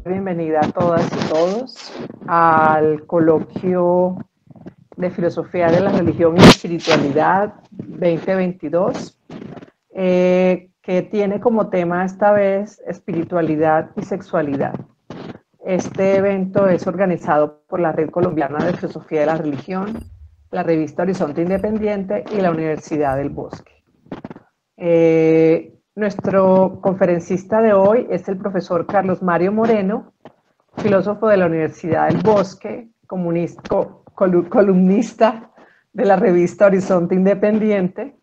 bienvenida a todas y todos al coloquio de Filosofía de la Religión y Espiritualidad 2022, que tiene como tema esta vez espiritualidad y sexualidad. Este evento es organizado por la Red Colombiana de Filosofía de la Religión, la revista Horizonte Independiente y la Universidad del Bosque. Nuestro conferencista de hoy es el profesor Carlos Mario Moreno, filósofo de la Universidad del Bosque, columnista de la revista Horizonte Independiente,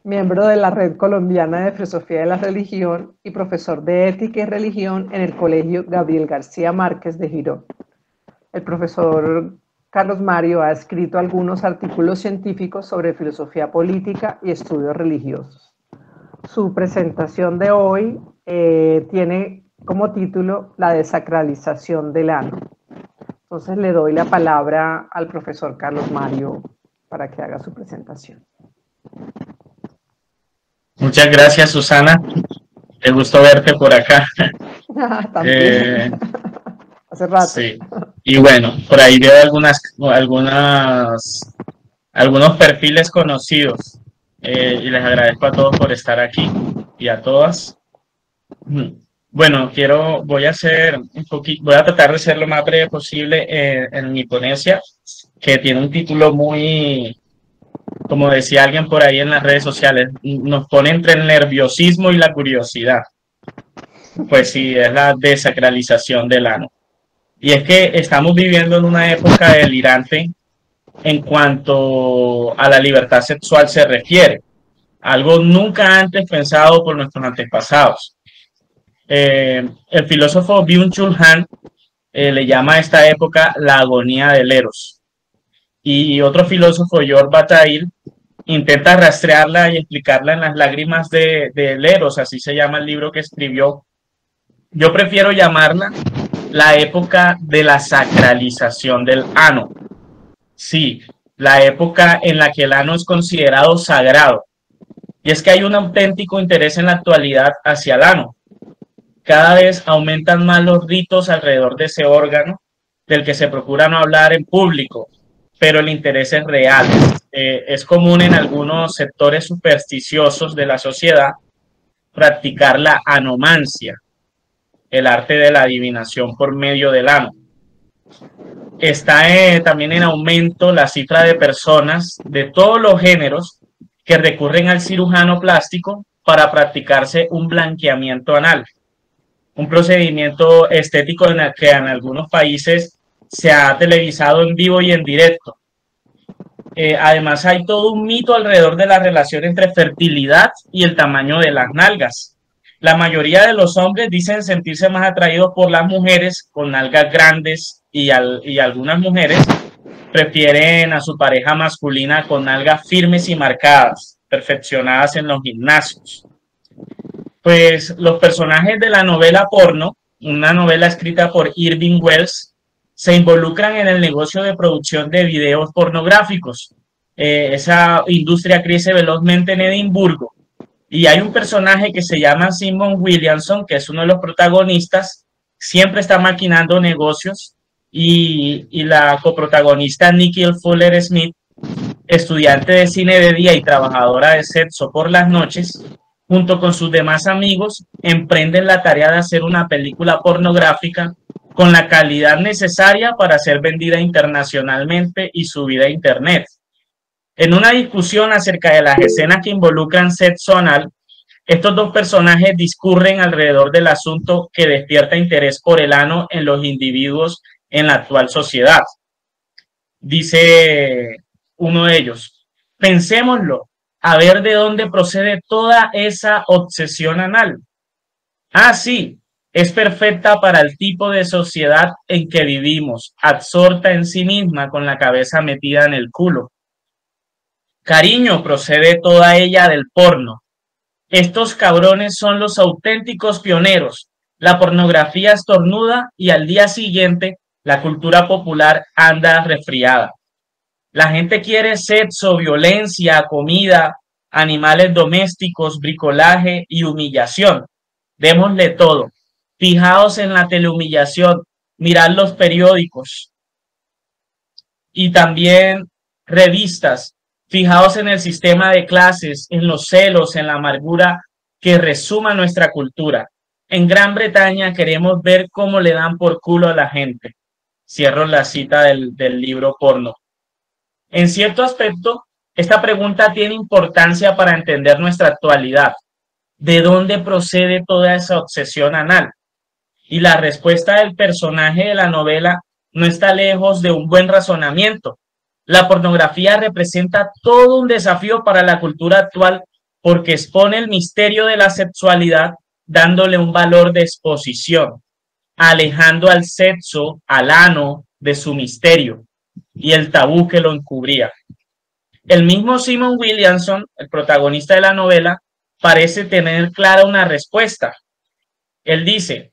miembro de la Red Colombiana de Filosofía de la Religión y profesor de Ética y Religión en el Colegio Gabriel García Márquez de Girón. El profesor Carlos Mario ha escrito algunos artículos científicos sobre filosofía política y estudios religiosos. Su presentación de hoy tiene como título La desacralización del ano. Entonces le doy la palabra al profesor Carlos Mario para que haga su presentación. Muchas gracias, Susana. Qué gusto verte por acá. También. Hace rato. Sí. Y bueno, por ahí veo algunos perfiles conocidos. Y les agradezco a todos por estar aquí y a todas. Bueno, voy a tratar de ser lo más breve posible en mi ponencia, que tiene un título muy, como decía alguien por ahí en las redes sociales, nos pone entre el nerviosismo y la curiosidad. Pues sí, es la desacralización del ano. Y es que estamos viviendo en una época delirante en cuanto a la libertad sexual se refiere, algo nunca antes pensado por nuestros antepasados. El filósofo Byung-Chul Han le llama a esta época la agonía del Eros. Y otro filósofo, George Bataille, intenta rastrearla y explicarla en Las lágrimas del Eros, así se llama el libro que escribió. Yo prefiero llamarla la época de la sacralización del ano. Sí, la época en la que el ano es considerado sagrado. Y es que hay un auténtico interés en la actualidad hacia el ano. Cada vez aumentan más los ritos alrededor de ese órgano, del que se procura no hablar en público, pero el interés es real. Es común en algunos sectores supersticiosos de la sociedad practicar la anomancia, el arte de la adivinación por medio del ano. Está también en aumento la cifra de personas de todos los géneros que recurren al cirujano plástico para practicarse un blanqueamiento anal, un procedimiento estético en el que en algunos países se ha televisado en vivo y en directo. Además, hay todo un mito alrededor de la relación entre fertilidad y el tamaño de las nalgas. La mayoría de los hombres dicen sentirse más atraídos por las mujeres con nalgas grandes y algunas mujeres prefieren a su pareja masculina con nalgas firmes y marcadas, perfeccionadas en los gimnasios. Pues los personajes de la novela porno, una novela escrita por Irving Welsh, se involucran en el negocio de producción de videos pornográficos. Esa industria crece velozmente en Edimburgo. Y hay un personaje que se llama Simon Williamson, que es uno de los protagonistas, siempre está maquinando negocios, y la coprotagonista Nicole Fuller Smith, estudiante de cine de día y trabajadora de sexo por las noches, junto con sus demás amigos, emprenden la tarea de hacer una película pornográfica con la calidad necesaria para ser vendida internacionalmente y subida a internet. En una discusión acerca de las escenas que involucran sexo anal, estos dos personajes discurren alrededor del asunto que despierta interés por el ano en los individuos en la actual sociedad. Dice uno de ellos: pensémoslo, a ver de dónde procede toda esa obsesión anal. Ah, sí, es perfecta para el tipo de sociedad en que vivimos, absorta en sí misma con la cabeza metida en el culo. Cariño, procede toda ella del porno. Estos cabrones son los auténticos pioneros. La pornografía estornuda y al día siguiente la cultura popular anda resfriada. La gente quiere sexo, violencia, comida, animales domésticos, bricolaje y humillación. Démosle todo. Fijaos en la telehumillación, mirad los periódicos y también revistas. Fijaos en el sistema de clases, en los celos, en la amargura que resuma nuestra cultura. En Gran Bretaña queremos ver cómo le dan por culo a la gente. Cierro la cita del libro porno. En cierto aspecto, esta pregunta tiene importancia para entender nuestra actualidad. ¿De dónde procede toda esa obsesión anal? Y la respuesta del personaje de la novela no está lejos de un buen razonamiento. La pornografía representa todo un desafío para la cultura actual porque expone el misterio de la sexualidad dándole un valor de exposición, alejando al sexo, al ano, de su misterio y el tabú que lo encubría. El mismo Simon Williamson, el protagonista de la novela, parece tener clara una respuesta. Él dice,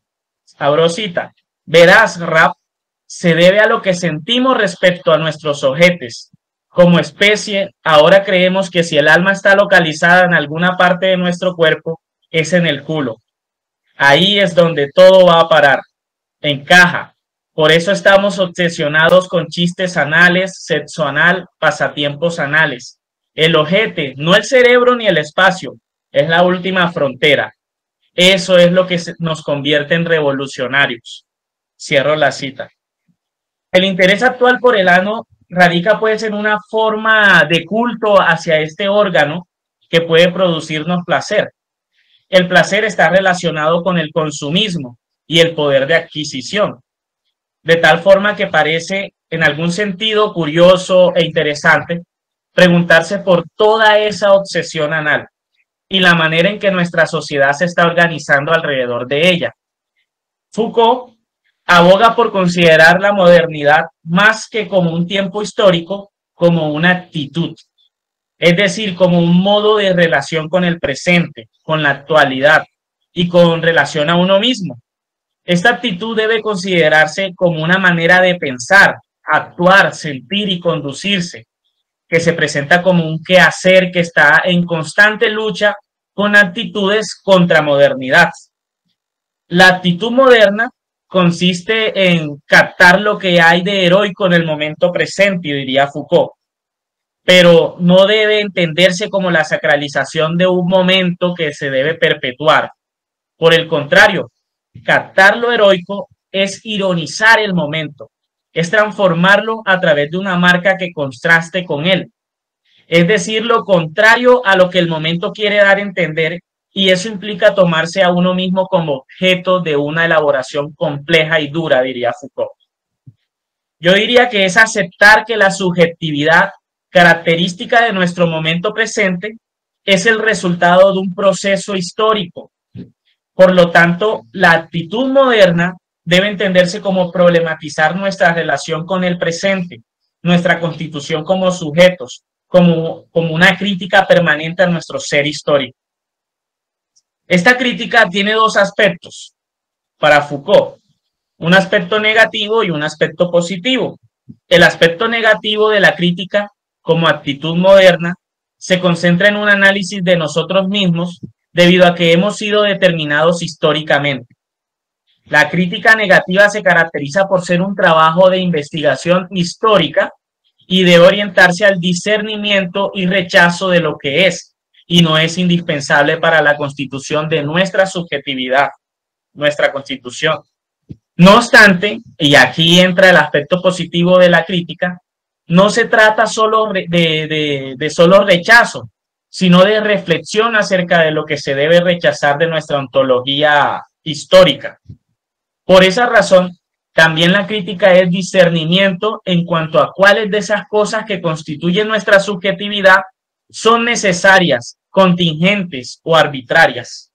abro cita, verás, Rap, se debe a lo que sentimos respecto a nuestros ojetes. Como especie, ahora creemos que si el alma está localizada en alguna parte de nuestro cuerpo, es en el culo. Ahí es donde todo va a parar. Encaja. Por eso estamos obsesionados con chistes anales, sexo anal, pasatiempos anales. El ojete, no el cerebro ni el espacio, es la última frontera. Eso es lo que nos convierte en revolucionarios. Cierro la cita. El interés actual por el ano radica pues en una forma de culto hacia este órgano que puede producirnos placer. El placer está relacionado con el consumismo y el poder de adquisición, de tal forma que parece en algún sentido curioso e interesante preguntarse por toda esa obsesión anal y la manera en que nuestra sociedad se está organizando alrededor de ella. Foucault aboga por considerar la modernidad más que como un tiempo histórico, como una actitud, es decir, como un modo de relación con el presente, con la actualidad y con relación a uno mismo. Esta actitud debe considerarse como una manera de pensar, actuar, sentir y conducirse, que se presenta como un quehacer que está en constante lucha con actitudes contra modernidad. La actitud moderna consiste en captar lo que hay de heroico en el momento presente, diría Foucault, pero no debe entenderse como la sacralización de un momento que se debe perpetuar. Por el contrario, captar lo heroico es ironizar el momento, es transformarlo a través de una marca que contraste con él, es decir, lo contrario a lo que el momento quiere dar a entender, y eso implica tomarse a uno mismo como objeto de una elaboración compleja y dura, diría Foucault. Yo diría que es aceptar que la subjetividad, característica de nuestro momento presente, es el resultado de un proceso histórico. Por lo tanto, la actitud moderna debe entenderse como problematizar nuestra relación con el presente, nuestra constitución como sujetos, como una crítica permanente a nuestro ser histórico. Esta crítica tiene dos aspectos para Foucault, un aspecto negativo y un aspecto positivo. El aspecto negativo de la crítica como actitud moderna se concentra en un análisis de nosotros mismos debido a que hemos sido determinados históricamente. La crítica negativa se caracteriza por ser un trabajo de investigación histórica y debe orientarse al discernimiento y rechazo de lo que es, y no es indispensable para la constitución de nuestra subjetividad, nuestra constitución. No obstante, y aquí entra el aspecto positivo de la crítica, no se trata solo de solo rechazo, sino de reflexión acerca de lo que se debe rechazar de nuestra ontología histórica. Por esa razón, también la crítica es discernimiento en cuanto a cuáles de esas cosas que constituyen nuestra subjetividad son necesarias, contingentes o arbitrarias.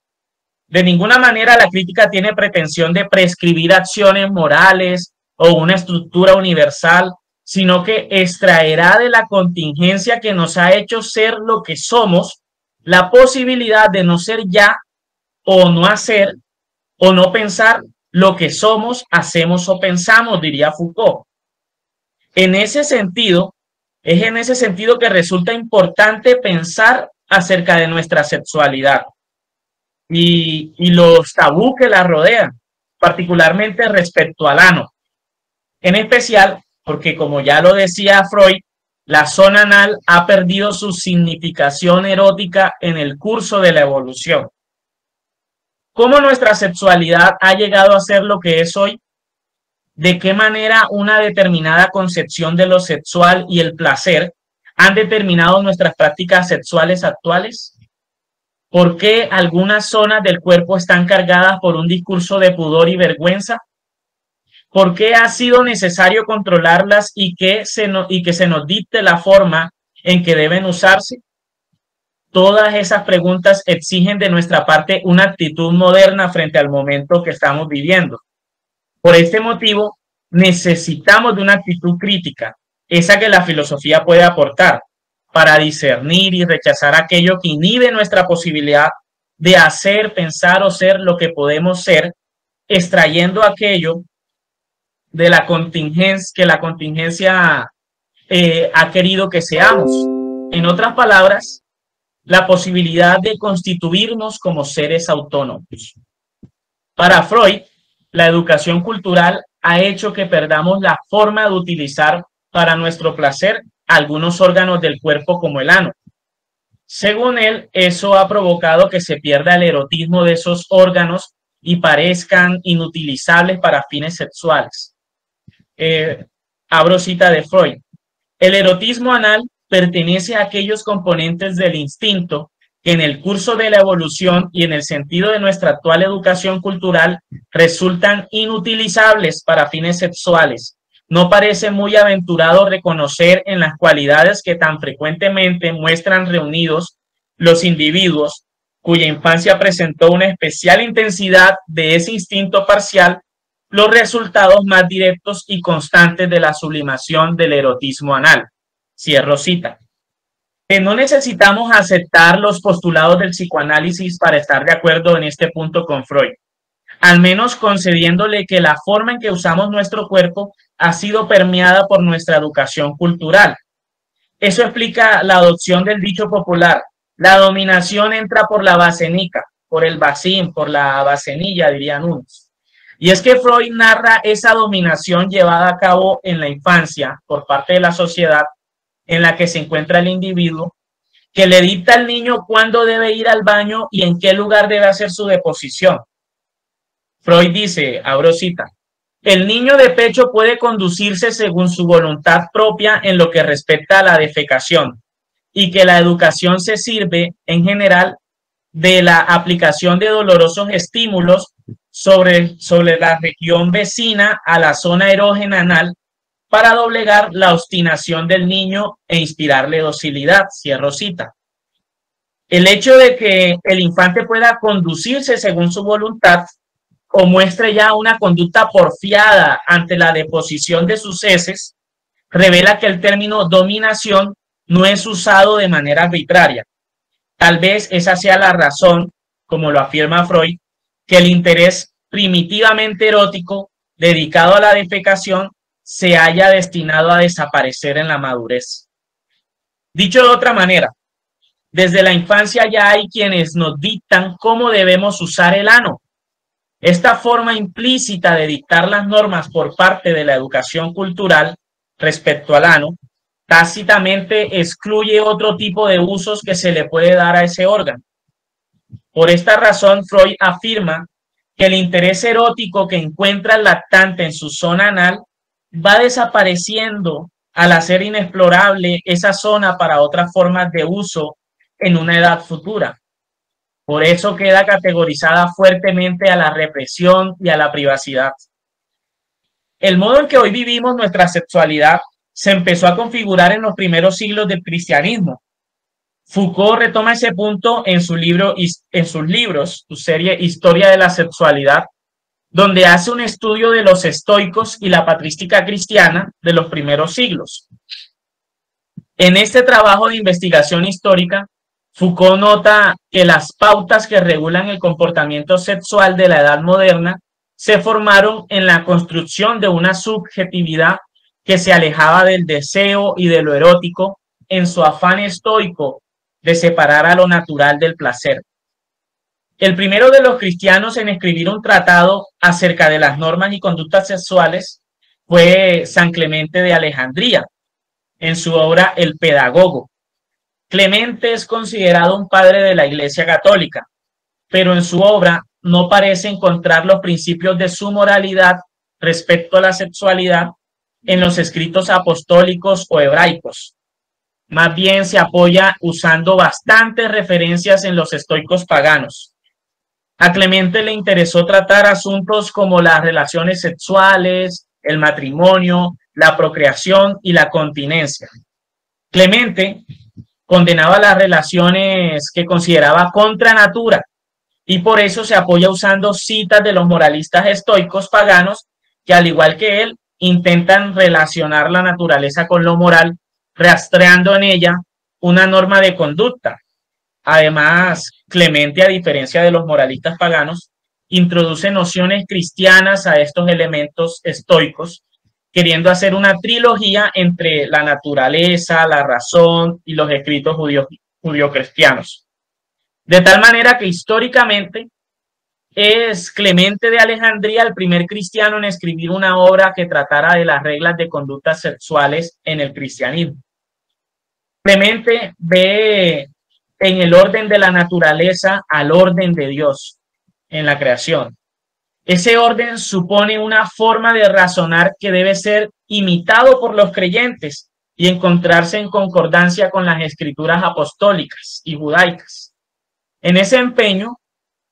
De ninguna manera la crítica tiene pretensión de prescribir acciones morales o una estructura universal, sino que extraerá de la contingencia que nos ha hecho ser lo que somos la posibilidad de no ser ya o no hacer o no pensar lo que somos, hacemos o pensamos, diría Foucault. Es en ese sentido que resulta importante pensar acerca de nuestra sexualidad y los tabú que la rodean, particularmente respecto al ano. En especial porque, como ya lo decía Freud, la zona anal ha perdido su significación erótica en el curso de la evolución. ¿Cómo nuestra sexualidad ha llegado a ser lo que es hoy? ¿De qué manera una determinada concepción de lo sexual y el placer han determinado nuestras prácticas sexuales actuales? ¿Por qué algunas zonas del cuerpo están cargadas por un discurso de pudor y vergüenza? ¿Por qué ha sido necesario controlarlas y que se nos dicte la forma en que deben usarse? Todas esas preguntas exigen de nuestra parte una actitud moderna frente al momento que estamos viviendo. Por este motivo, necesitamos de una actitud crítica, esa que la filosofía puede aportar, para discernir y rechazar aquello que inhibe nuestra posibilidad de hacer, pensar o ser lo que podemos ser, extrayendo aquello de la contingencia que la contingencia ha querido que seamos. En otras palabras, la posibilidad de constituirnos como seres autónomos. Para Freud, la educación cultural ha hecho que perdamos la forma de utilizar para nuestro placer algunos órganos del cuerpo como el ano. Según él, eso ha provocado que se pierda el erotismo de esos órganos y parezcan inutilizables para fines sexuales. Abro cita de Freud. El erotismo anal pertenece a aquellos componentes del instinto que en el curso de la evolución y en el sentido de nuestra actual educación cultural resultan inutilizables para fines sexuales. No parece muy aventurado reconocer en las cualidades que tan frecuentemente muestran reunidos los individuos cuya infancia presentó una especial intensidad de ese instinto parcial los resultados más directos y constantes de la sublimación del erotismo anal. Cierro cita. No necesitamos aceptar los postulados del psicoanálisis para estar de acuerdo en este punto con Freud, al menos concediéndole que la forma en que usamos nuestro cuerpo ha sido permeada por nuestra educación cultural. Eso explica la adopción del dicho popular: la dominación entra por la basenica, por el bacín, por la bacenilla, dirían unos. Y es que Freud narra esa dominación llevada a cabo en la infancia por parte de la sociedad en la que se encuentra el individuo, que le dicta al niño cuándo debe ir al baño y en qué lugar debe hacer su deposición. Freud dice, abro cita, el niño de pecho puede conducirse según su voluntad propia en lo que respecta a la defecación, y que la educación se sirve, en general, de la aplicación de dolorosos estímulos sobre la región vecina a la zona erógena anal para doblegar la obstinación del niño e inspirarle docilidad. Cierro cita. El hecho de que el infante pueda conducirse según su voluntad o muestre ya una conducta porfiada ante la deposición de sus heces revela que el término dominación no es usado de manera arbitraria. Tal vez esa sea la razón, como lo afirma Freud, que el interés primitivamente erótico dedicado a la defecación se haya destinado a desaparecer en la madurez. Dicho de otra manera, desde la infancia ya hay quienes nos dictan cómo debemos usar el ano. Esta forma implícita de dictar las normas por parte de la educación cultural respecto al ano tácitamente excluye otro tipo de usos que se le puede dar a ese órgano. Por esta razón, Freud afirma que el interés erótico que encuentra el lactante en su zona anal va desapareciendo al hacer inexplorable esa zona para otras formas de uso en una edad futura. Por eso queda categorizada fuertemente a la represión y a la privacidad. El modo en que hoy vivimos nuestra sexualidad se empezó a configurar en los primeros siglos del cristianismo. Foucault retoma ese punto en sus libros, su serie Historia de la Sexualidad, donde hace un estudio de los estoicos y la patrística cristiana de los primeros siglos. En este trabajo de investigación histórica, Foucault nota que las pautas que regulan el comportamiento sexual de la edad moderna se formaron en la construcción de una subjetividad que se alejaba del deseo y de lo erótico en su afán estoico de separar a lo natural del placer. El primero de los cristianos en escribir un tratado acerca de las normas y conductas sexuales fue San Clemente de Alejandría, en su obra El Pedagogo. Clemente es considerado un padre de la Iglesia Católica, pero en su obra no parece encontrar los principios de su moralidad respecto a la sexualidad en los escritos apostólicos o hebraicos. Más bien se apoya usando bastantes referencias en los estoicos paganos. A Clemente le interesó tratar asuntos como las relaciones sexuales, el matrimonio, la procreación y la continencia. Clemente condenaba las relaciones que consideraba contra natura y por eso se apoya usando citas de los moralistas estoicos paganos que, al igual que él, intentan relacionar la naturaleza con lo moral, rastreando en ella una norma de conducta. Además, Clemente, a diferencia de los moralistas paganos, introduce nociones cristianas a estos elementos estoicos, queriendo hacer una trilogía entre la naturaleza, la razón y los escritos judio-cristianos. De tal manera que históricamente es Clemente de Alejandría el primer cristiano en escribir una obra que tratara de las reglas de conductas sexuales en el cristianismo. Clemente ve en el orden de la naturaleza al orden de Dios en la creación. Ese orden supone una forma de razonar que debe ser imitado por los creyentes y encontrarse en concordancia con las escrituras apostólicas y judaicas. En ese empeño,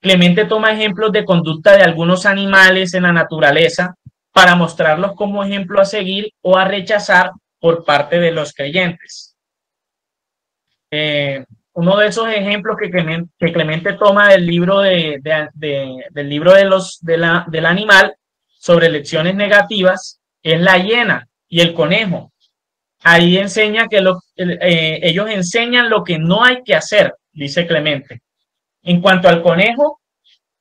Clemente toma ejemplos de conducta de algunos animales en la naturaleza para mostrarlos como ejemplo a seguir o a rechazar por parte de los creyentes. Uno de esos ejemplos que Clemente toma del libro del animal sobre lecciones negativas es la hiena y el conejo. Ahí enseña que ellos enseñan lo que no hay que hacer, dice Clemente. En cuanto al conejo,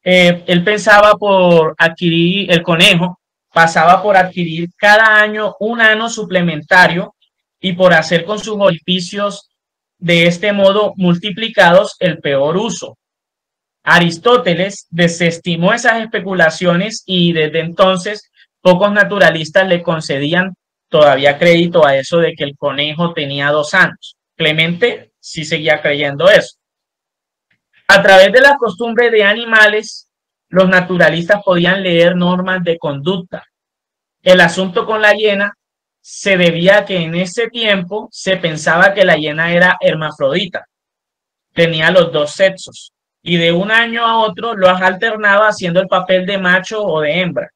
él pensaba por adquirir, el conejo pasaba por adquirir cada año un ano suplementario y por hacer con sus orificios de este modo multiplicados el peor uso. Aristóteles desestimó esas especulaciones y desde entonces pocos naturalistas le concedían todavía crédito a eso de que el conejo tenía 2 anos. Clemente sí seguía creyendo eso. A través de las costumbres de animales, los naturalistas podían leer normas de conducta. El asunto con la hiena se debía a que en ese tiempo se pensaba que la hiena era hermafrodita, tenía los 2 sexos y de un año a otro los alternaba haciendo el papel de macho o de hembra.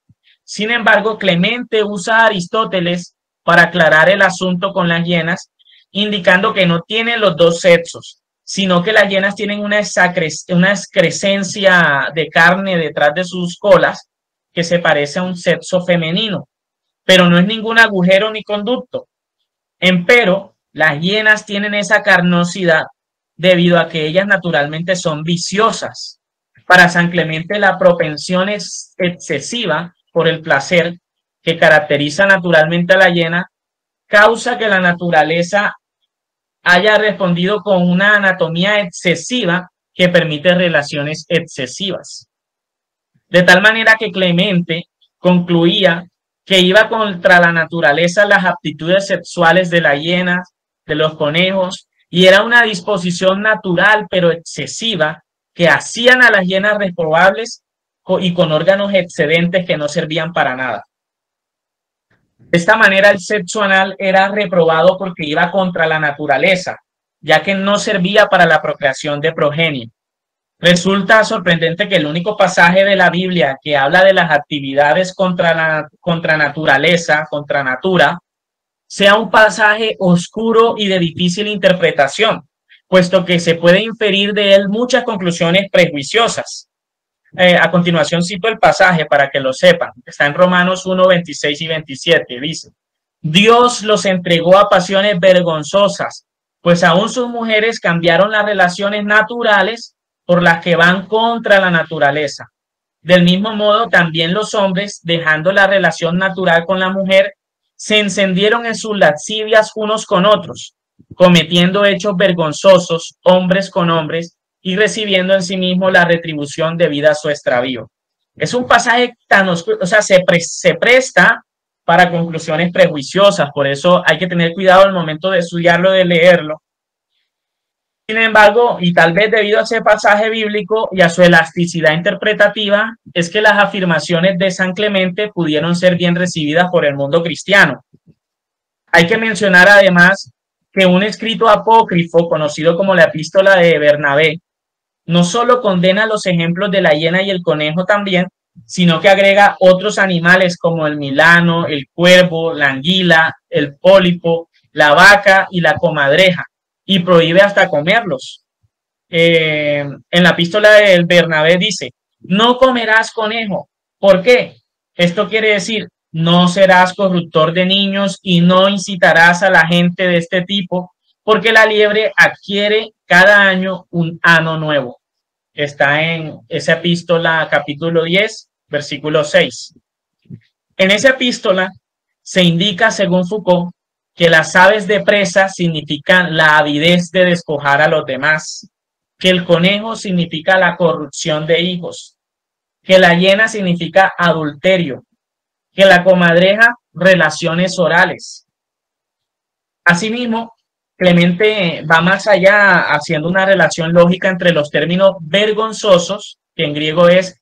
Sin embargo, Clemente usa a Aristóteles para aclarar el asunto con las hienas, indicando que no tienen los 2 sexos, sino que las hienas tienen una excrescencia de carne detrás de sus colas que se parece a un sexo femenino, pero no es ningún agujero ni conducto. Empero, las hienas tienen esa carnosidad debido a que ellas naturalmente son viciosas. Para San Clemente, la propensión excesiva por el placer que caracteriza naturalmente a la hiena causa que la naturaleza haya respondido con una anatomía excesiva que permite relaciones excesivas. De tal manera que Clemente concluía que iba contra la naturaleza las aptitudes sexuales de la hiena, de los conejos, y era una disposición natural pero excesiva que hacían a las hienas reprobables y con órganos excedentes que no servían para nada. De esta manera el sexo anal era reprobado porque iba contra la naturaleza, ya que no servía para la procreación de progenie. Resulta sorprendente que el único pasaje de la Biblia que habla de las actividades contra naturaleza, contra natura, sea un pasaje oscuro y de difícil interpretación, puesto que se puede inferir de él muchas conclusiones prejuiciosas. A continuación cito el pasaje para que lo sepan. Está en Romanos 1, 26 y 27. Dice: Dios los entregó a pasiones vergonzosas, pues aún sus mujeres cambiaron las relaciones naturales por las que van contra la naturaleza. Del mismo modo, también los hombres, dejando la relación natural con la mujer, se encendieron en sus lascivias unos con otros, cometiendo hechos vergonzosos, hombres con hombres, y recibiendo en sí mismo la retribución debida a su extravío. Es un pasaje tan oscuro, o sea, se presta para conclusiones prejuiciosas, por eso hay que tener cuidado al momento de estudiarlo, de leerlo. Sin embargo, y tal vez debido a ese pasaje bíblico y a su elasticidad interpretativa, es que las afirmaciones de San Clemente pudieron ser bien recibidas por el mundo cristiano. Hay que mencionar además que un escrito apócrifo conocido como la Epístola de Bernabé no solo condena los ejemplos de la hiena y el conejo también, sino que agrega otros animales como el milano, el cuervo, la anguila, el pólipo, la vaca y la comadreja, y prohíbe hasta comerlos. En la epístola del Bernabé dice, no comerás conejo. ¿Por qué? Esto quiere decir, no serás corruptor de niños y no incitarás a la gente de este tipo, porque la liebre adquiere cada año un ano nuevo. Está en esa epístola, capítulo 10, versículo 6. En esa epístola se indica, según Foucault, que las aves de presa significan la avidez de despojar a los demás, que el conejo significa la corrupción de hijos, que la hiena significa adulterio, que la comadreja relaciones orales. Asimismo, Clemente va más allá haciendo una relación lógica entre los términos vergonzosos, que en griego es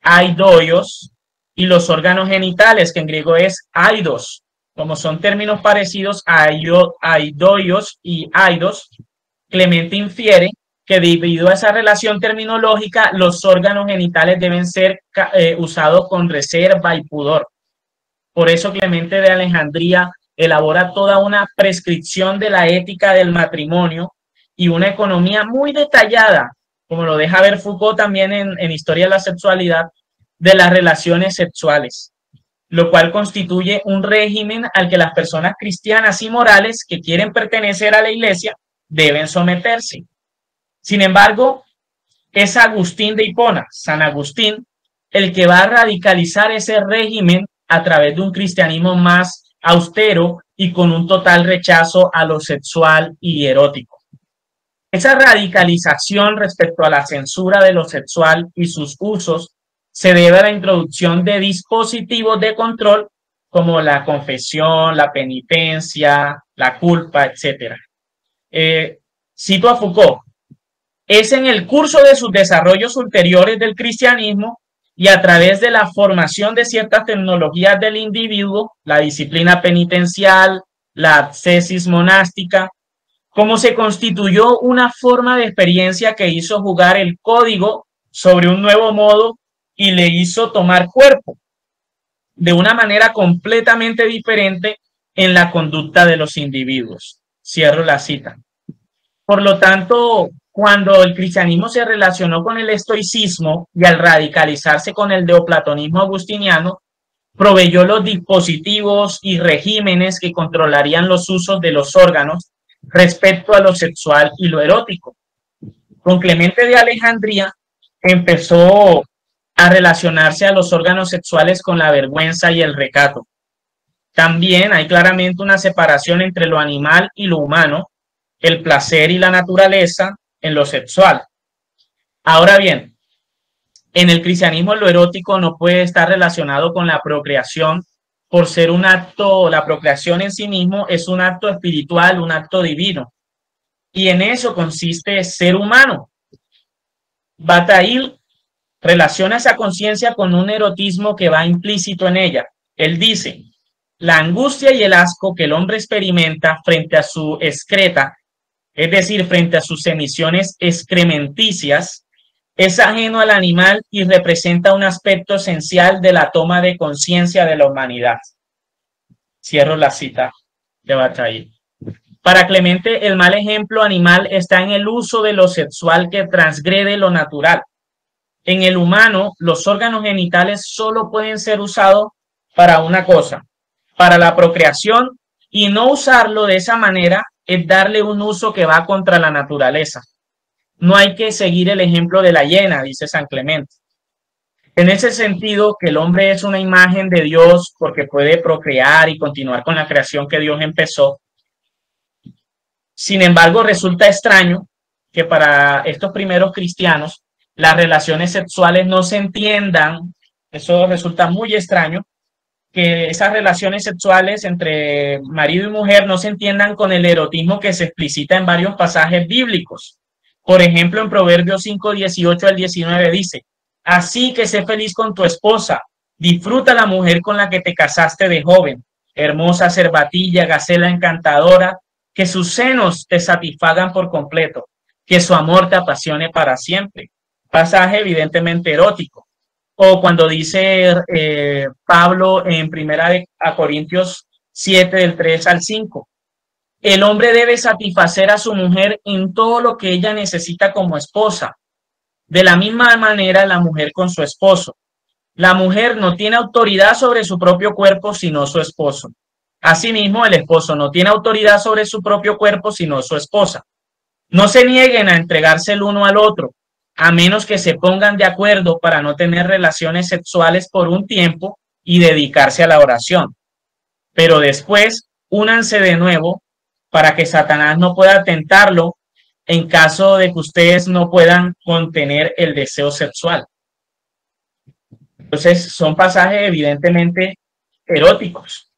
aidoios, y los órganos genitales, que en griego es aidos. Como son términos parecidos a aidoios y aidos, Clemente infiere que debido a esa relación terminológica, los órganos genitales deben ser usados con reserva y pudor. Por eso Clemente de Alejandría elabora toda una prescripción de la ética del matrimonio y una economía muy detallada, como lo deja ver Foucault también en Historia de la Sexualidad, de las relaciones sexuales, lo cual constituye un régimen al que las personas cristianas y morales que quieren pertenecer a la Iglesia deben someterse. Sin embargo, es Agustín de Hipona, San Agustín, el que va a radicalizar ese régimen a través de un cristianismo más austero y con un total rechazo a lo sexual y erótico. Esa radicalización respecto a la censura de lo sexual y sus usos se debe a la introducción de dispositivos de control como la confesión, la penitencia, la culpa, etc. Cito a Foucault. Es en el curso de sus desarrollos ulteriores del cristianismo y a través de la formación de ciertas tecnologías del individuo, la disciplina penitencial, la ascesis monástica, como se constituyó una forma de experiencia que hizo jugar el código sobre un nuevo modo y le hizo tomar cuerpo de una manera completamente diferente en la conducta de los individuos. Cierro la cita. Por lo tanto, cuando el cristianismo se relacionó con el estoicismo y al radicalizarse con el neoplatonismo agustiniano, proveyó los dispositivos y regímenes que controlarían los usos de los órganos respecto a lo sexual y lo erótico. Con Clemente de Alejandría empezó a relacionarse a los órganos sexuales con la vergüenza y el recato. También hay claramente una separación entre lo animal y lo humano, el placer y la naturaleza en lo sexual. Ahora bien, en el cristianismo lo erótico no puede estar relacionado con la procreación por ser un acto, la procreación en sí mismo es un acto espiritual, un acto divino. Y en eso consiste ser humano. Bataille relaciona esa conciencia con un erotismo que va implícito en ella. Él dice, la angustia y el asco que el hombre experimenta frente a su excreta, es decir, frente a sus emisiones excrementicias, es ajeno al animal y representa un aspecto esencial de la toma de conciencia de la humanidad. Cierro la cita de Bataille. Para Clemente, el mal ejemplo animal está en el uso de lo sexual que transgrede lo natural. En el humano, los órganos genitales solo pueden ser usados para una cosa, para la procreación, y no usarlo de esa manera es darle un uso que va contra la naturaleza. No hay que seguir el ejemplo de la hiena, dice San Clemente. En ese sentido, que el hombre es una imagen de Dios porque puede procrear y continuar con la creación que Dios empezó. Sin embargo, resulta extraño que para estos primeros cristianos las relaciones sexuales no se entiendan, eso resulta muy extraño, que esas relaciones sexuales entre marido y mujer no se entiendan con el erotismo que se explicita en varios pasajes bíblicos. Por ejemplo, en Proverbios 5, 18 al 19 dice: así que sé feliz con tu esposa, disfruta la mujer con la que te casaste de joven, hermosa cervatilla, gacela encantadora, que sus senos te satisfagan por completo, que su amor te apasione para siempre. Pasaje evidentemente erótico. O cuando dice Pablo en Corintios 7, del 3 al 5, el hombre debe satisfacer a su mujer en todo lo que ella necesita como esposa. De la misma manera, la mujer con su esposo. La mujer no tiene autoridad sobre su propio cuerpo, sino su esposo. Asimismo, el esposo no tiene autoridad sobre su propio cuerpo, sino su esposa. No se nieguen a entregarse el uno al otro, a menos que se pongan de acuerdo para no tener relaciones sexuales por un tiempo y dedicarse a la oración. Pero después, únanse de nuevo para que Satanás no pueda tentarlo en caso de que ustedes no puedan contener el deseo sexual. Entonces, son pasajes evidentemente eróticos.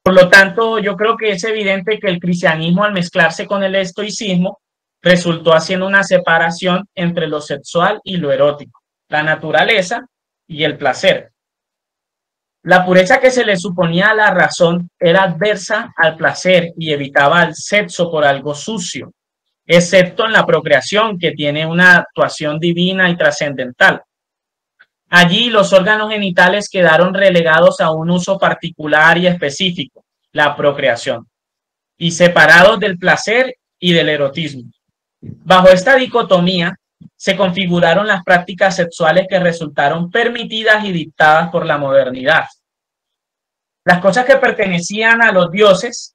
Por lo tanto, yo creo que es evidente que el cristianismo, al mezclarse con el estoicismo, resultó haciendo una separación entre lo sexual y lo erótico, la naturaleza y el placer. La pureza que se le suponía a la razón era adversa al placer y evitaba el sexo por algo sucio, excepto en la procreación, que tiene una actuación divina y trascendental. Allí los órganos genitales quedaron relegados a un uso particular y específico, la procreación, y separados del placer y del erotismo. Bajo esta dicotomía se configuraron las prácticas sexuales que resultaron permitidas y dictadas por la modernidad. Las cosas que pertenecían a los dioses,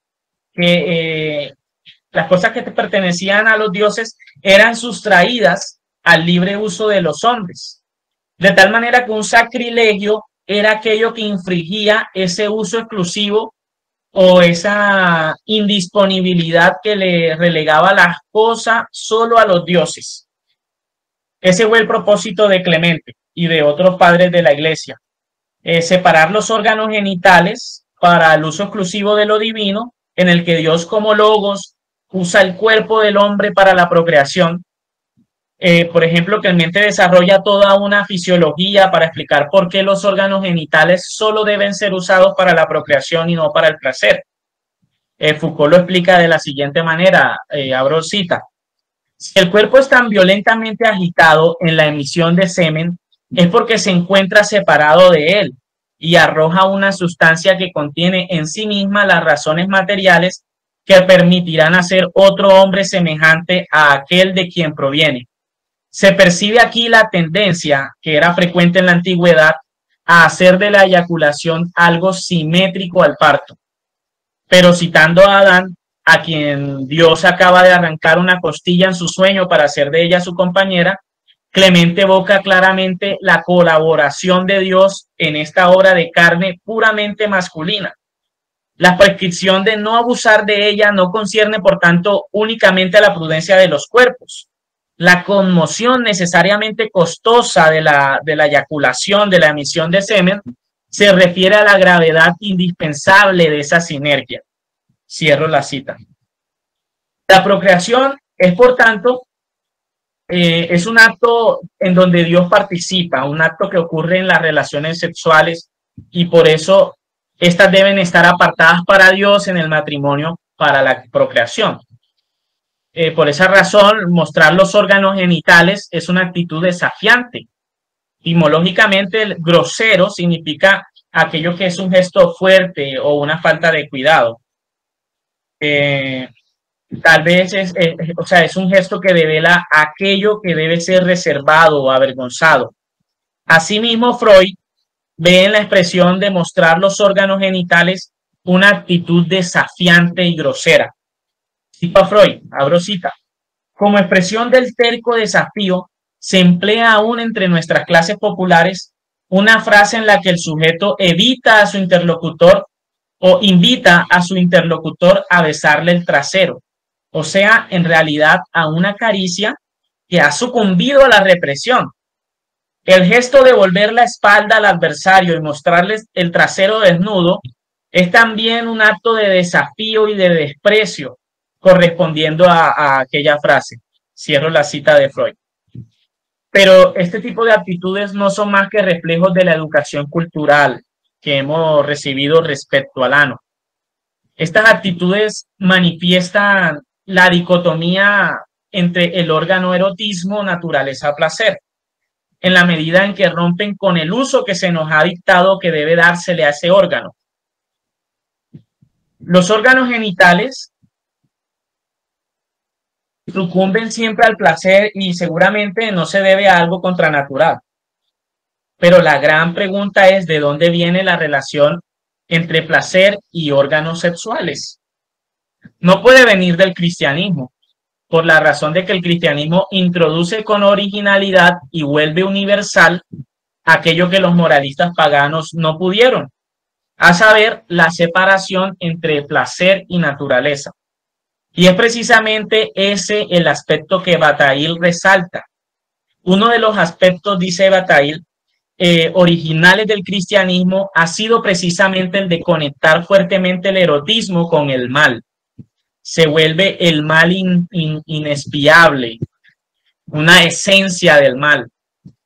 eran sustraídas al libre uso de los hombres. De tal manera que un sacrilegio era aquello que infringía ese uso exclusivo o esa indisponibilidad que le relegaba las cosas solo a los dioses. Ese fue el propósito de Clemente y de otros padres de la Iglesia. Separar los órganos genitales para el uso exclusivo de lo divino, en el que Dios como logos usa el cuerpo del hombre para la procreación. Por ejemplo, Clemente desarrolla toda una fisiología para explicar por qué los órganos genitales solo deben ser usados para la procreación y no para el placer. Foucault lo explica de la siguiente manera, abro cita: si el cuerpo es tan violentamente agitado en la emisión de semen, es porque se encuentra separado de él y arroja una sustancia que contiene en sí misma las razones materiales que permitirán hacer otro hombre semejante a aquel de quien proviene. Se percibe aquí la tendencia, que era frecuente en la antigüedad, a hacer de la eyaculación algo simétrico al parto. Pero citando a Adán, a quien Dios acaba de arrancar una costilla en su sueño para hacer de ella su compañera, Clemente evoca claramente la colaboración de Dios en esta obra de carne puramente masculina. La prescripción de no abusar de ella no concierne, por tanto, únicamente a la prudencia de los cuerpos. La conmoción necesariamente costosa de la eyaculación, de la emisión de semen, se refiere a la gravedad indispensable de esa sinergia. Cierro la cita. La procreación es, por tanto, es un acto en donde Dios participa, un acto que ocurre en las relaciones sexuales, y por eso estas deben estar apartadas para Dios en el matrimonio para la procreación. Por esa razón, mostrar los órganos genitales es una actitud desafiante. Etimológicamente, grosero significa aquello que es un gesto fuerte o una falta de cuidado. Tal vez es un gesto que devela aquello que debe ser reservado o avergonzado. Asimismo, Freud ve en la expresión de mostrar los órganos genitales una actitud desafiante y grosera. Cito a Freud, abro cita: como expresión del terco desafío, se emplea aún entre nuestras clases populares una frase en la que el sujeto evita a su interlocutor o invita a su interlocutor a besarle el trasero, o sea, en realidad a una caricia que ha sucumbido a la represión. El gesto de volver la espalda al adversario y mostrarles el trasero desnudo es también un acto de desafío y de desprecio, correspondiendo a aquella frase. Cierro la cita de Freud. Pero este tipo de actitudes no son más que reflejos de la educación cultural que hemos recibido respecto al ano. Estas actitudes manifiestan la dicotomía entre el órgano erotismo, naturaleza, placer, en la medida en que rompen con el uso que se nos ha dictado que debe dársele a ese órgano. Los órganos genitales sucumben siempre al placer y seguramente no se debe a algo contranatural. Pero la gran pregunta es ¿de dónde viene la relación entre placer y órganos sexuales? No puede venir del cristianismo, por la razón de que el cristianismo introduce con originalidad y vuelve universal aquello que los moralistas paganos no pudieron, a saber, la separación entre placer y naturaleza. Y es precisamente ese el aspecto que Bataille resalta. Uno de los aspectos, dice Bataille, originales del cristianismo ha sido precisamente el de conectar fuertemente el erotismo con el mal. Se vuelve el mal inexpiable, una esencia del mal.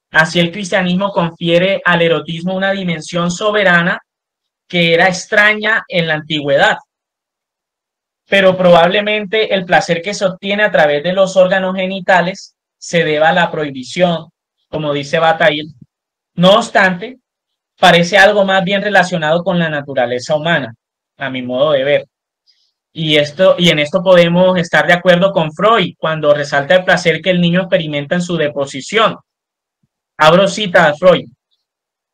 Así el cristianismo confiere al erotismo una dimensión soberana que era extraña en la antigüedad. Pero probablemente el placer que se obtiene a través de los órganos genitales se deba a la prohibición, como dice Bataille. No obstante, parece algo más bien relacionado con la naturaleza humana, a mi modo de ver. Y en esto podemos estar de acuerdo con Freud cuando resalta el placer que el niño experimenta en su deposición. Abro cita a Freud.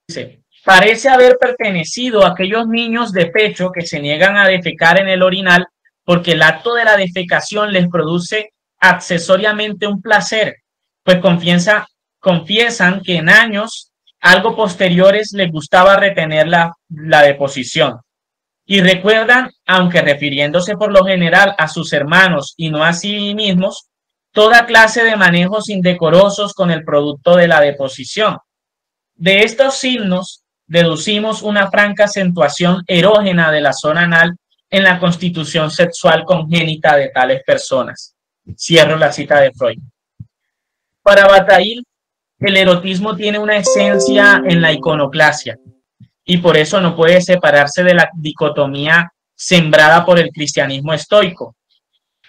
Dice, parece haber pertenecido a aquellos niños de pecho que se niegan a defecar en el orinal porque el acto de la defecación les produce accesoriamente un placer, pues confiesan que en años algo posteriores les gustaba retener la deposición. Y recuerdan, aunque refiriéndose por lo general a sus hermanos y no a sí mismos, toda clase de manejos indecorosos con el producto de la deposición. De estos signos deducimos una franca acentuación erógena de la zona anal en la constitución sexual congénita de tales personas. Cierro la cita de Freud. Para Bataille, el erotismo tiene una esencia en la iconoclasia y por eso no puede separarse de la dicotomía sembrada por el cristianismo estoico.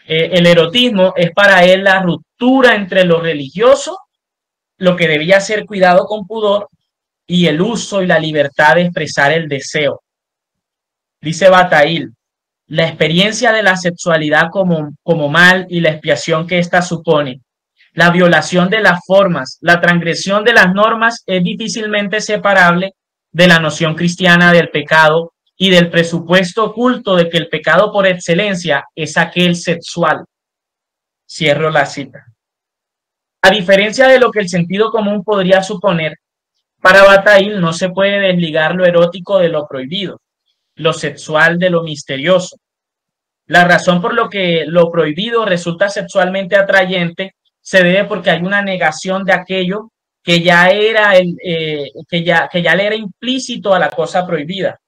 El erotismo es para él la ruptura entre lo religioso, lo que debía ser cuidado con pudor, y el uso y la libertad de expresar el deseo. Dice Bataille, la experiencia de la sexualidad como mal y la expiación que ésta supone, la violación de las formas, la transgresión de las normas es difícilmente separable de la noción cristiana del pecado y del presupuesto oculto de que el pecado por excelencia es aquel sexual. Cierro la cita. A diferencia de lo que el sentido común podría suponer, para Bataille no se puede desligar lo erótico de lo prohibido, lo sexual de lo misterioso. La razón por lo que lo prohibido resulta sexualmente atrayente se debe porque hay una negación de aquello que ya era que ya le era implícito a la cosa prohibida.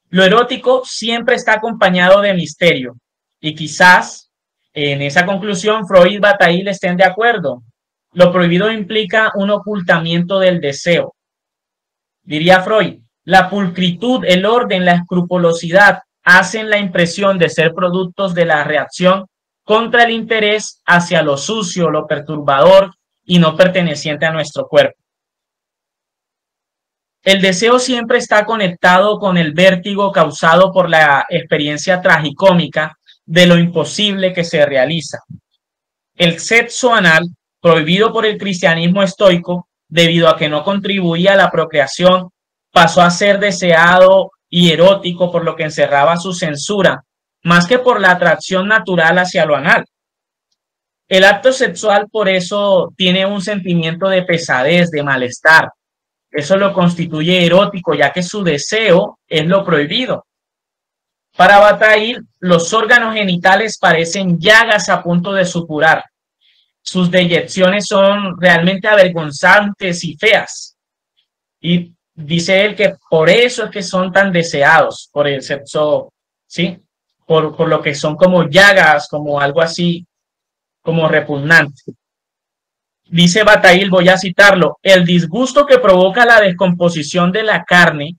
Lo erótico siempre está acompañado de misterio y quizás en esa conclusión Freud y Bataille estén de acuerdo. Lo prohibido implica un ocultamiento del deseo. Diría Freud, la pulcritud, el orden, la escrupulosidad hacen la impresión de ser productos de la reacción contra el interés hacia lo sucio, lo perturbador y no perteneciente a nuestro cuerpo. El deseo siempre está conectado con el vértigo causado por la experiencia tragicómica de lo imposible que se realiza. El sexo anal, prohibido por el cristianismo estoico, debido a que no contribuía a la procreación, pasó a ser deseado y erótico por lo que encerraba su censura, más que por la atracción natural hacia lo anal. El acto sexual por eso tiene un sentimiento de pesadez, de malestar. Eso lo constituye erótico, ya que su deseo es lo prohibido. Para Bataille, los órganos genitales parecen llagas a punto de supurar. Sus deyecciones son realmente avergonzantes y feas. Y dice él que por eso es que son tan deseados por el sexo, ¿sí? Por lo que son como llagas, como algo así, como repugnante. Dice Bataille, voy a citarlo, el disgusto que provoca la descomposición de la carne,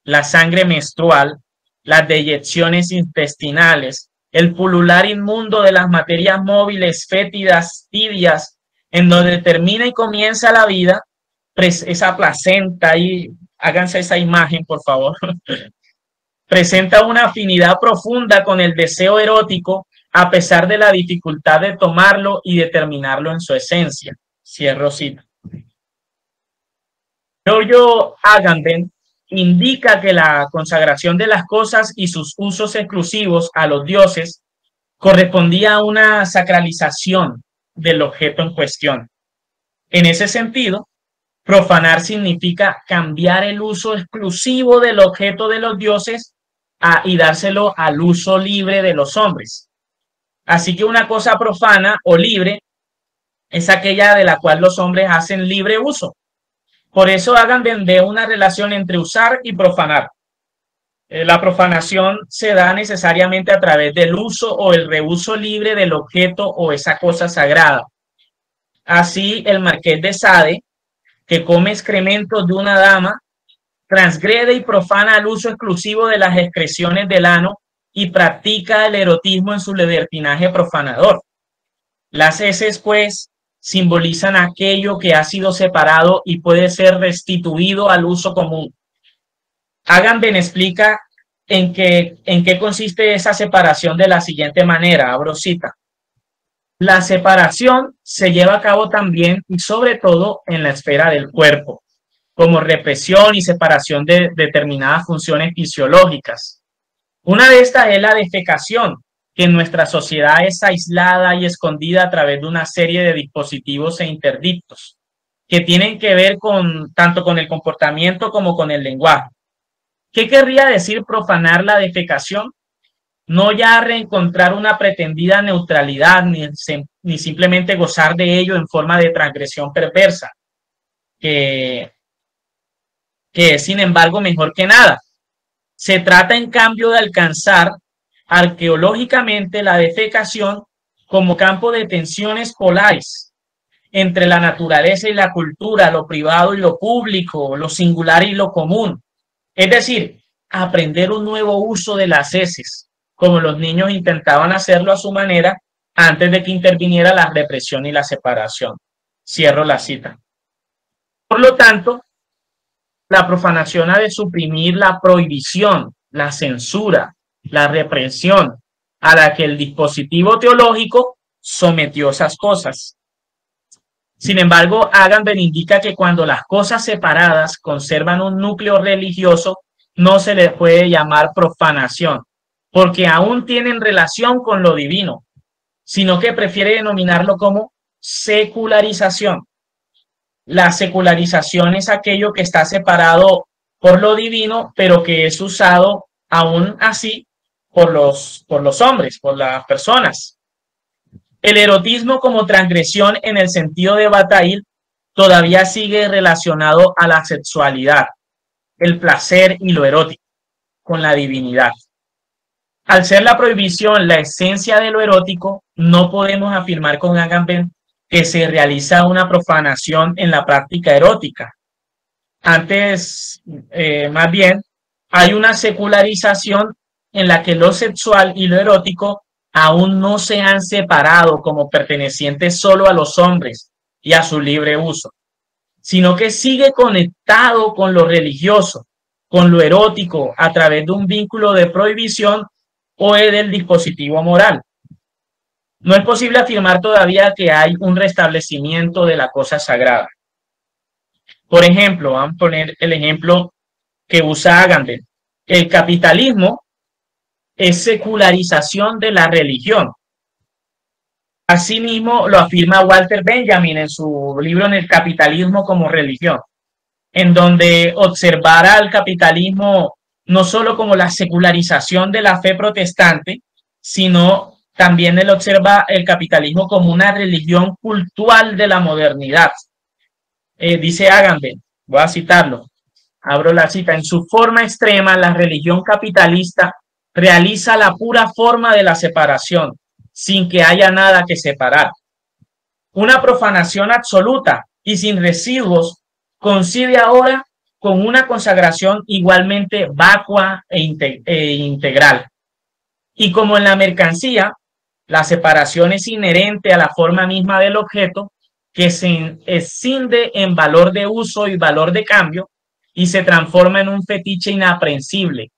la sangre menstrual, las deyecciones intestinales, el pulular inmundo de las materias móviles, fétidas, tibias, en donde termina y comienza la vida, esa placenta ahí, háganse esa imagen, por favor, presenta una afinidad profunda con el deseo erótico a pesar de la dificultad de tomarlo y determinarlo en su esencia. Cierro cita. Giorgio Agamben indica que la consagración de las cosas y sus usos exclusivos a los dioses correspondía a una sacralización del objeto en cuestión. En ese sentido, profanar significa cambiar el uso exclusivo del objeto de los dioses y dárselo al uso libre de los hombres. Así que una cosa profana o libre es aquella de la cual los hombres hacen libre uso. Por eso Agamben ve una relación entre usar y profanar. La profanación se da necesariamente a través del uso o el reuso libre del objeto o esa cosa sagrada. Así, el marqués de Sade, que come excrementos de una dama, transgrede y profana el uso exclusivo de las excreciones del ano y practica el erotismo en su libertinaje profanador. Las heces, pues, simbolizan aquello que ha sido separado y puede ser restituido al uso común. Agamben explica en qué consiste esa separación de la siguiente manera, abro cita. La separación se lleva a cabo también y sobre todo en la esfera del cuerpo, como represión y separación de determinadas funciones fisiológicas. Una de estas es la defecación, que en nuestra sociedad es aislada y escondida a través de una serie de dispositivos e interdictos que tienen que ver tanto con el comportamiento como con el lenguaje. ¿Qué querría decir profanar la defecación? No ya reencontrar una pretendida neutralidad ni simplemente gozar de ello en forma de transgresión perversa, que es sin embargo mejor que nada. Se trata en cambio de alcanzar arqueológicamente la defecación como campo de tensiones polares entre la naturaleza y la cultura, lo privado y lo público, lo singular y lo común. Es decir, aprender un nuevo uso de las heces, como los niños intentaban hacerlo a su manera antes de que interviniera la represión y la separación. Cierro la cita. Por lo tanto, la profanación ha de suprimir la prohibición, la censura, la represión a la que el dispositivo teológico sometió esas cosas. Sin embargo, Agamben indica que cuando las cosas separadas conservan un núcleo religioso, no se les puede llamar profanación, porque aún tienen relación con lo divino, sino que prefiere denominarlo como secularización. La secularización es aquello que está separado por lo divino, pero que es usado aún así por los hombres, por las personas. El erotismo como transgresión en el sentido de Bataille todavía sigue relacionado a la sexualidad, el placer y lo erótico, con la divinidad. Al ser la prohibición la esencia de lo erótico, no podemos afirmar con Agamben que se realiza una profanación en la práctica erótica. Antes, más bien, hay una secularización en la que lo sexual y lo erótico aún no se han separado como pertenecientes solo a los hombres y a su libre uso, sino que sigue conectado con lo religioso, con lo erótico, a través de un vínculo de prohibición o del dispositivo moral. No es posible afirmar todavía que hay un restablecimiento de la cosa sagrada. Por ejemplo, vamos a poner el ejemplo que usa Agamben. El capitalismo es secularización de la religión. Asimismo, lo afirma Walter Benjamin en su libro En el capitalismo como religión, en donde observará al capitalismo no solo como la secularización de la fe protestante, sino también él observa el capitalismo como una religión cultural de la modernidad. Dice Agamben, voy a citarlo, abro la cita: en su forma extrema, la religión capitalista realiza la pura forma de la separación, sin que haya nada que separar. Una profanación absoluta y sin residuos coincide ahora con una consagración igualmente vacua e integral. Y como en la mercancía, la separación es inherente a la forma misma del objeto, que se escinde en valor de uso y valor de cambio y se transforma en un fetiche inaprehensible.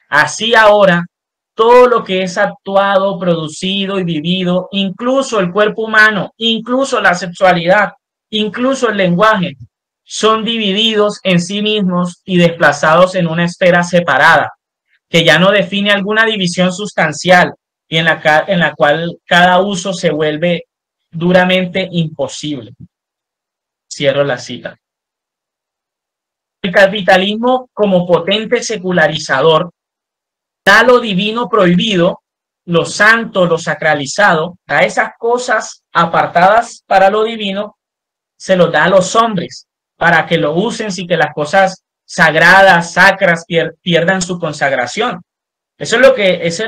Así ahora, todo lo que es actuado, producido y vivido, incluso el cuerpo humano, incluso la sexualidad, incluso el lenguaje, son divididos en sí mismos y desplazados en una esfera separada, que ya no define alguna división sustancial y en la cual cada uso se vuelve duramente imposible. Cierro la cita. El capitalismo, como potente secularizador, da lo divino prohibido, lo santo, lo sacralizado, a esas cosas apartadas para lo divino, se lo da a los hombres para que lo usen sin que las cosas sagradas, sacras, pierdan su consagración. Eso es lo que es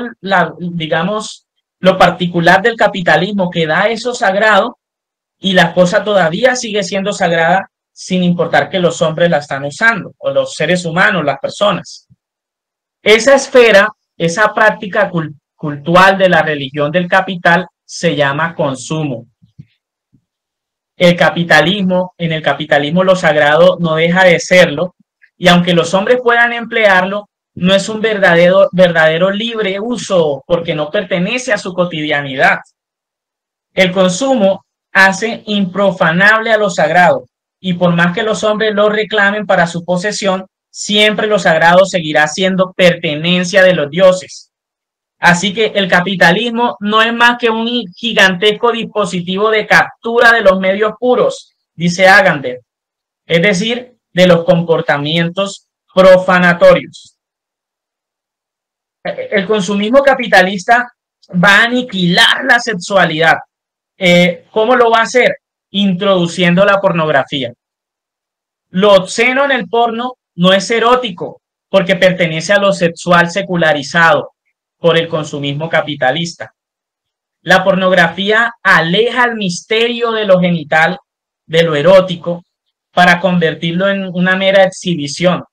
digamos, lo particular del capitalismo, que da eso sagrado y la cosa todavía sigue siendo sagrada sin importar que los hombres la están usando, o los seres humanos, las personas. Esa esfera, esa práctica cultural de la religión del capital se llama consumo. En el capitalismo lo sagrado no deja de serlo, y aunque los hombres puedan emplearlo, no es un verdadero libre uso porque no pertenece a su cotidianidad. El consumo hace improfanable a lo sagrado, y por más que los hombres lo reclamen para su posesión, siempre lo sagrado seguirá siendo pertenencia de los dioses. Así que el capitalismo no es más que un gigantesco dispositivo de captura de los medios puros, dice Agamben, es decir, de los comportamientos profanatorios. El consumismo capitalista va a aniquilar la sexualidad. ¿Cómo lo va a hacer? Introduciendo la pornografía. Lo obsceno en el porno no es erótico porque pertenece a lo sexual secularizado por el consumismo capitalista. La pornografía aleja el misterio de lo genital, de lo erótico, para convertirlo en una mera exhibición.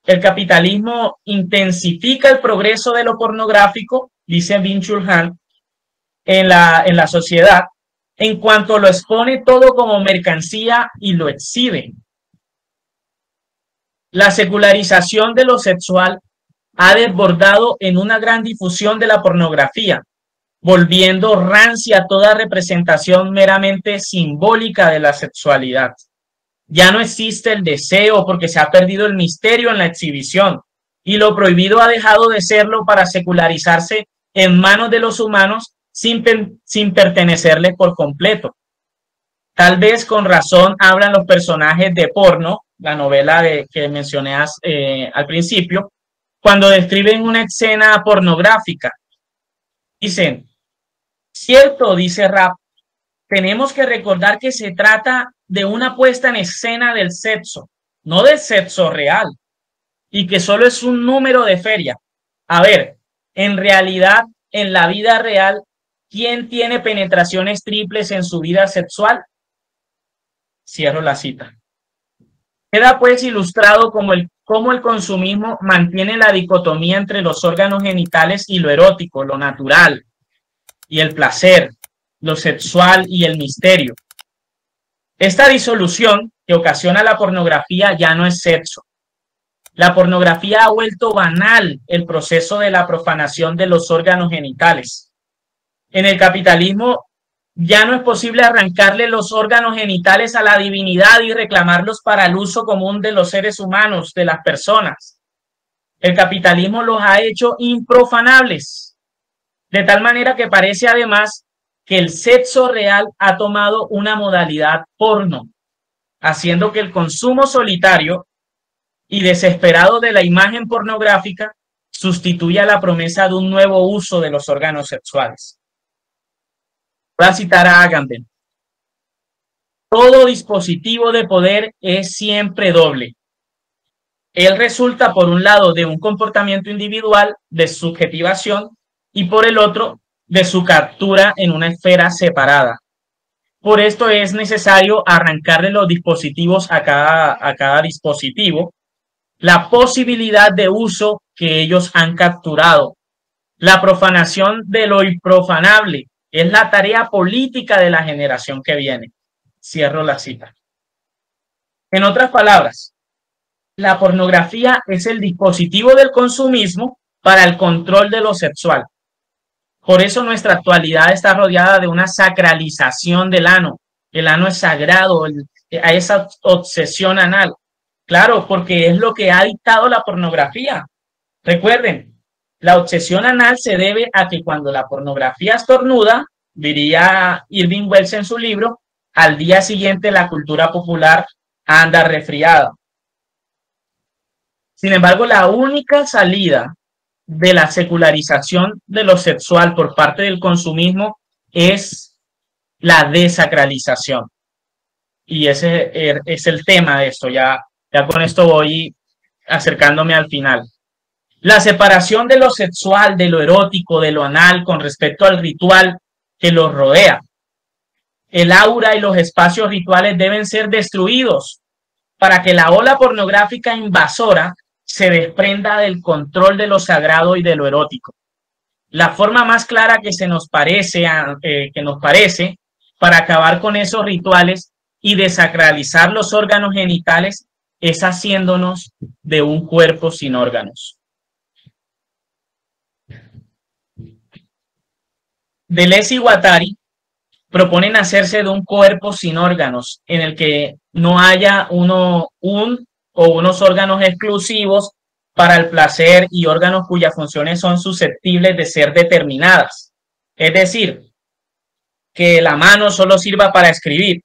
El capitalismo intensifica el progreso de lo pornográfico, dice Byung-Chul Han, en la sociedad, en cuanto lo expone todo como mercancía y lo exhibe. La secularización de lo sexual ha desbordado en una gran difusión de la pornografía, volviendo rancia toda representación meramente simbólica de la sexualidad. Ya no existe el deseo porque se ha perdido el misterio en la exhibición, y lo prohibido ha dejado de serlo para secularizarse en manos de los humanos sin pertenecerles por completo. Tal vez con razón hablan los personajes de porno, la novela que mencioné al principio, cuando describen una escena pornográfica. Dicen, cierto, dice Rapp, tenemos que recordar que se trata de una puesta en escena del sexo, no del sexo real, y que solo es un número de feria. A ver, en realidad, en la vida real, ¿quién tiene penetraciones triples en su vida sexual? Cierro la cita. Queda pues ilustrado cómo el consumismo mantiene la dicotomía entre los órganos genitales y lo erótico, lo natural, y el placer, lo sexual y el misterio. Esta disolución que ocasiona la pornografía ya no es sexo. La pornografía ha vuelto banal el proceso de la profanación de los órganos genitales. En el capitalismo ya no es posible arrancarle los órganos genitales a la divinidad y reclamarlos para el uso común de los seres humanos, de las personas. El capitalismo los ha hecho improfanables, de tal manera que parece además que el sexo real ha tomado una modalidad porno, haciendo que el consumo solitario y desesperado de la imagen pornográfica, sustituye a la promesa de un nuevo uso de los órganos sexuales. Voy a citar a Agamben. Todo dispositivo de poder es siempre doble. Él resulta, por un lado, de un comportamiento individual de subjetivación y por el otro, de su captura en una esfera separada. Por esto es necesario arrancarle los dispositivos a cada dispositivo, la posibilidad de uso que ellos han capturado. La profanación de lo improfanable es la tarea política de la generación que viene. Cierro la cita. En otras palabras, la pornografía es el dispositivo del consumismo para el control de lo sexual. Por eso nuestra actualidad está rodeada de una sacralización del ano. El ano es sagrado, hay esa obsesión anal. Claro, porque es lo que ha dictado la pornografía. Recuerden, la obsesión anal se debe a que cuando la pornografía estornuda, diría Irving Welsh en su libro, al día siguiente la cultura popular anda resfriada. Sin embargo, la única salida de la secularización de lo sexual por parte del consumismo es la desacralización. Y ese es el tema de esto. Ya con esto voy acercándome al final. La separación de lo sexual, de lo erótico, de lo anal con respecto al ritual que los rodea. El aura y los espacios rituales deben ser destruidos para que la ola pornográfica invasora se desprenda del control de lo sagrado y de lo erótico. La forma más clara que nos parece para acabar con esos rituales y desacralizar los órganos genitales es haciéndonos de un cuerpo sin órganos. Deleuze y Guattari proponen hacerse de un cuerpo sin órganos, en el que no haya unos órganos exclusivos para el placer y órganos cuyas funciones son susceptibles de ser determinadas. Es decir, que la mano solo sirva para escribir.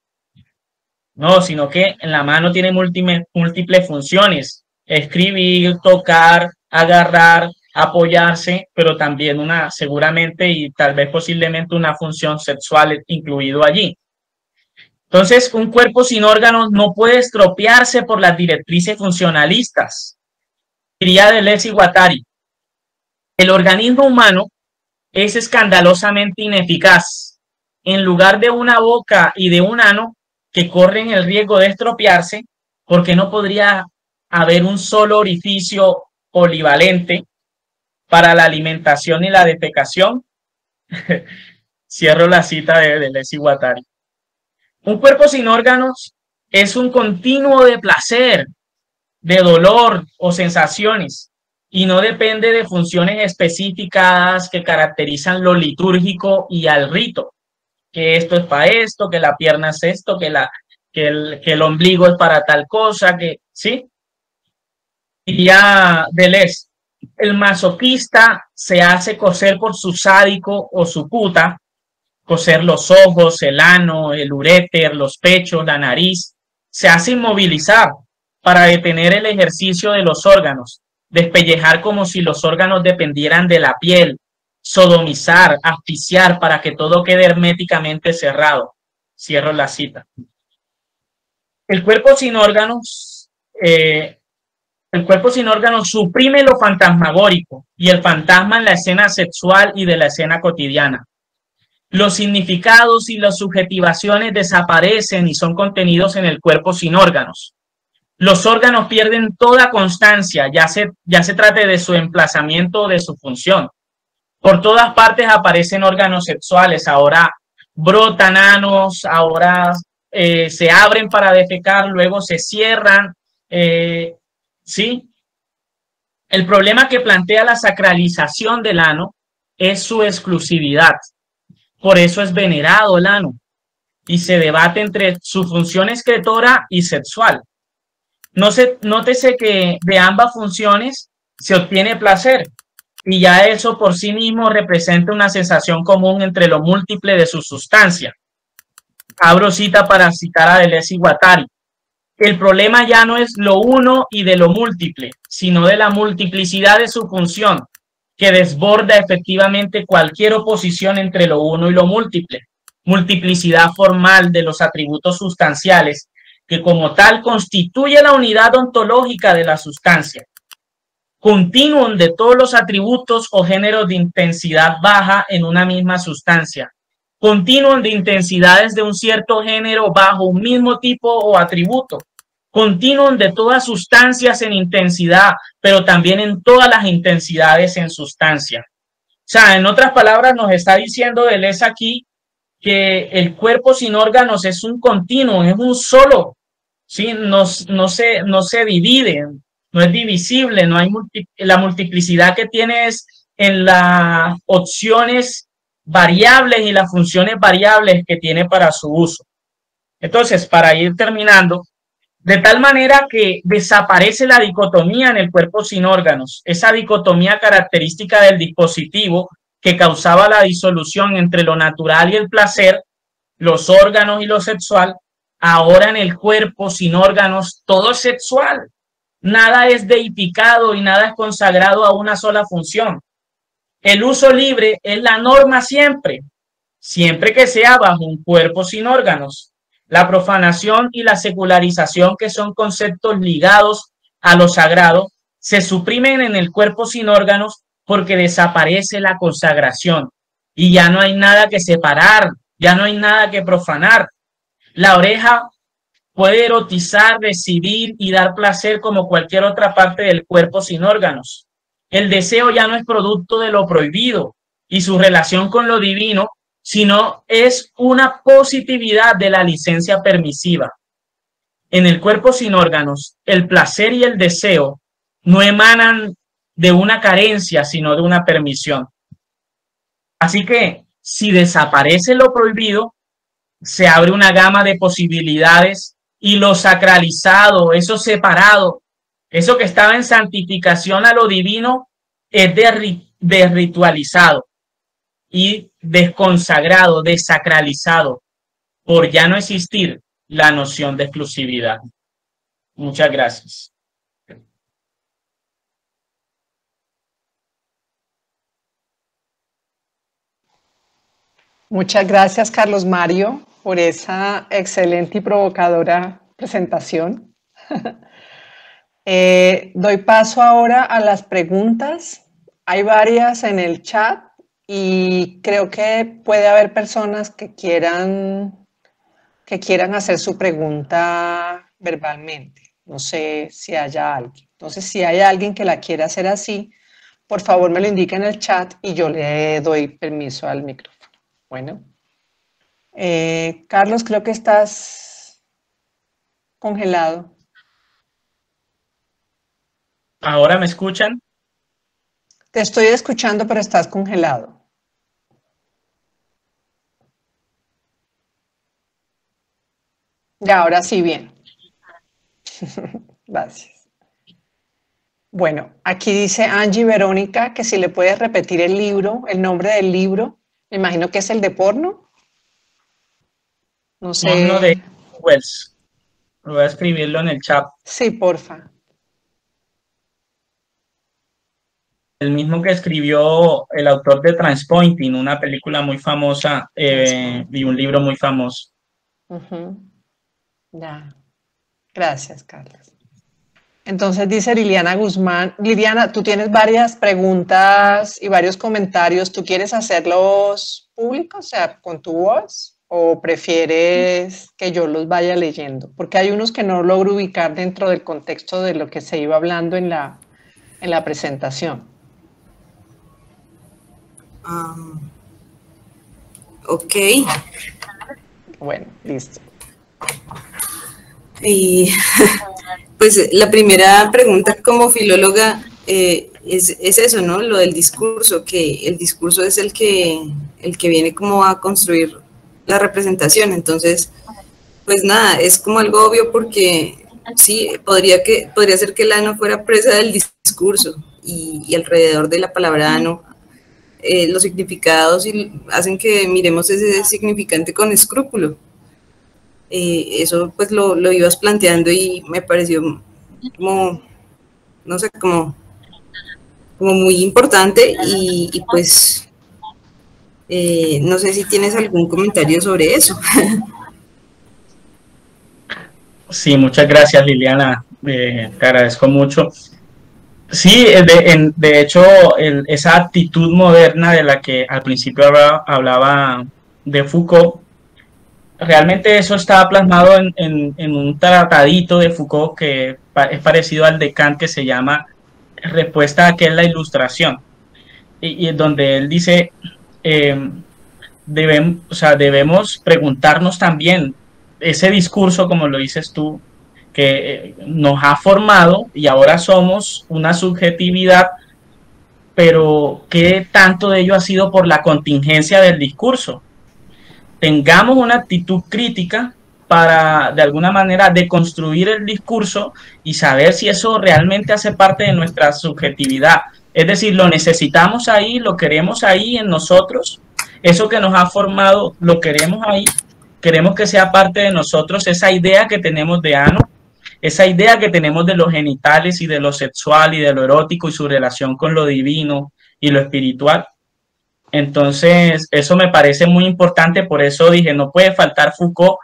No, sino que la mano tiene múltiples funciones. Escribir, tocar, agarrar, apoyarse, pero también seguramente y tal vez posiblemente una función sexual incluido allí. Entonces, un cuerpo sin órganos no puede estropearse por las directrices funcionalistas. Diría Deleuze y Guattari, el organismo humano es escandalosamente ineficaz. En lugar de una boca y de un ano que corren el riesgo de estropearse, porque no podría haber un solo orificio polivalente para la alimentación y la defecación. Cierro la cita de Deleuze y Guattari. Un cuerpo sin órganos es un continuo de placer, de dolor o sensaciones, y no depende de funciones específicas que caracterizan lo litúrgico y al rito, que esto es para esto, que la pierna es esto, que el ombligo es para tal cosa, ¿sí? Diría Deleuze, el masoquista se hace coser por su sádico o su puta, coser los ojos, el ano, el uréter, los pechos, la nariz, se hace inmovilizar para detener el ejercicio de los órganos, despellejar como si los órganos dependieran de la piel, sodomizar, asfixiar para que todo quede herméticamente cerrado. Cierro la cita. El cuerpo sin órganos suprime lo fantasmagórico y el fantasma en la escena sexual y de la escena cotidiana. Los significados y las subjetivaciones desaparecen y son contenidos en el cuerpo sin órganos. Los órganos pierden toda constancia, ya se trate de su emplazamiento o de su función. Por todas partes aparecen órganos sexuales, ahora brotan anos, ahora se abren para defecar, luego se cierran, ¿sí? El problema que plantea la sacralización del ano es su exclusividad. Por eso es venerado el ano y se debate entre su función excretora y sexual. Nótese que de ambas funciones se obtiene placer y ya eso por sí mismo representa una sensación común entre lo múltiple de su sustancia. Abro cita para citar a Deleuze y Guattari. el problema ya no es lo uno y de lo múltiple, sino de la multiplicidad de su función, que desborda efectivamente cualquier oposición entre lo uno y lo múltiple. Multiplicidad formal de los atributos sustanciales, que como tal constituye la unidad ontológica de la sustancia. Continuum de todos los atributos o géneros de intensidad baja en una misma sustancia. Continuum de intensidades de un cierto género bajo un mismo tipo o atributo. Continuum de todas sustancias en intensidad, pero también en todas las intensidades en sustancia. O sea, en otras palabras, nos está diciendo Deleuze aquí que el cuerpo sin órganos es un continuo, es un solo, ¿sí? No se divide, no es divisible, no hay la multiplicidad que tiene es en las opciones variables y las funciones variables que tiene para su uso. Entonces, para ir terminando, de tal manera que desaparece la dicotomía en el cuerpo sin órganos, esa dicotomía característica del dispositivo que causaba la disolución entre lo natural y el placer, los órganos y lo sexual. Ahora en el cuerpo sin órganos todo es sexual, nada es deificado y nada es consagrado a una sola función. El uso libre es la norma siempre, siempre que sea bajo un cuerpo sin órganos. La profanación y la secularización, que son conceptos ligados a lo sagrado, se suprimen en el cuerpo sin órganos porque desaparece la consagración y ya no hay nada que separar, ya no hay nada que profanar. La oreja puede erotizar, recibir y dar placer como cualquier otra parte del cuerpo sin órganos. El deseo ya no es producto de lo prohibido y su relación con lo divino, sino es una positividad de la licencia permisiva. En el cuerpo sin órganos, el placer y el deseo no emanan de una carencia, sino de una permisión. Así que, si desaparece lo prohibido, se abre una gama de posibilidades y lo sacralizado, eso separado, eso que estaba en santificación a lo divino, es desritualizado y desconsagrado, desacralizado, por ya no existir la noción de exclusividad. Muchas gracias. Muchas gracias, Carlos Mario, por esa excelente y provocadora presentación. Doy paso ahora a las preguntas. Hay varias en el chat y creo que puede haber personas que quieran hacer su pregunta verbalmente. No sé si haya alguien. Entonces, si hay alguien que la quiera hacer así, por favor me lo indica en el chat y yo le doy permiso al micrófono. Bueno. Carlos, creo que estás congelado. ¿Ahora me escuchan? Te estoy escuchando, pero estás congelado. Ya, ahora sí, bien. Gracias. Bueno, aquí dice Angie Verónica que si le puedes repetir el libro, el nombre del libro. Me imagino que es el de porno. No sé. Porno de Wells. Voy a escribirlo en el chat. Sí, porfa. El mismo que escribió el autor de Transpointing, una película muy famosa y un libro muy famoso. Ya. Gracias, Carlos. Entonces dice Liliana Guzmán. Liliana, tú tienes varias preguntas y varios comentarios. ¿Tú quieres hacerlos públicos, o sea, con tu voz? ¿O prefieres que yo los vaya leyendo? Porque hay unos que no logro ubicar dentro del contexto de lo que se iba hablando en la presentación. Ok. Bueno, listo. Y pues la primera pregunta como filóloga es eso, ¿no? Lo del discurso, que el discurso es el que viene como a construir la representación. Entonces, pues nada, es como algo obvio porque sí, podría ser que el ano fuera presa del discurso y alrededor de la palabra ano los significados hacen que miremos ese significante con escrúpulo. eso pues lo ibas planteando y me pareció como, no sé, como muy importante y pues no sé si tienes algún comentario sobre eso. Sí, muchas gracias, Liliana. Te agradezco mucho. Sí, de hecho, esa actitud moderna de la que al principio hablaba de Foucault, realmente eso está plasmado en un tratadito de Foucault que es parecido al de Kant, que se llama Respuesta a qué es la ilustración. Y es donde él dice, eh, o sea, debemos preguntarnos también ese discurso, como lo dices tú, que nos ha formado y ahora somos una subjetividad, pero ¿qué tanto de ello ha sido por la contingencia del discurso? Tengamos una actitud crítica para, de alguna manera, deconstruir el discurso y saber si eso realmente hace parte de nuestra subjetividad. Es decir, lo necesitamos ahí, lo queremos ahí en nosotros, eso que nos ha formado, lo queremos ahí, queremos que sea parte de nosotros, esa idea que tenemos de ano, esa idea que tenemos de los genitales y de lo sexual y de lo erótico y su relación con lo divino y lo espiritual. Entonces, eso me parece muy importante, por eso dije, no puede faltar Foucault,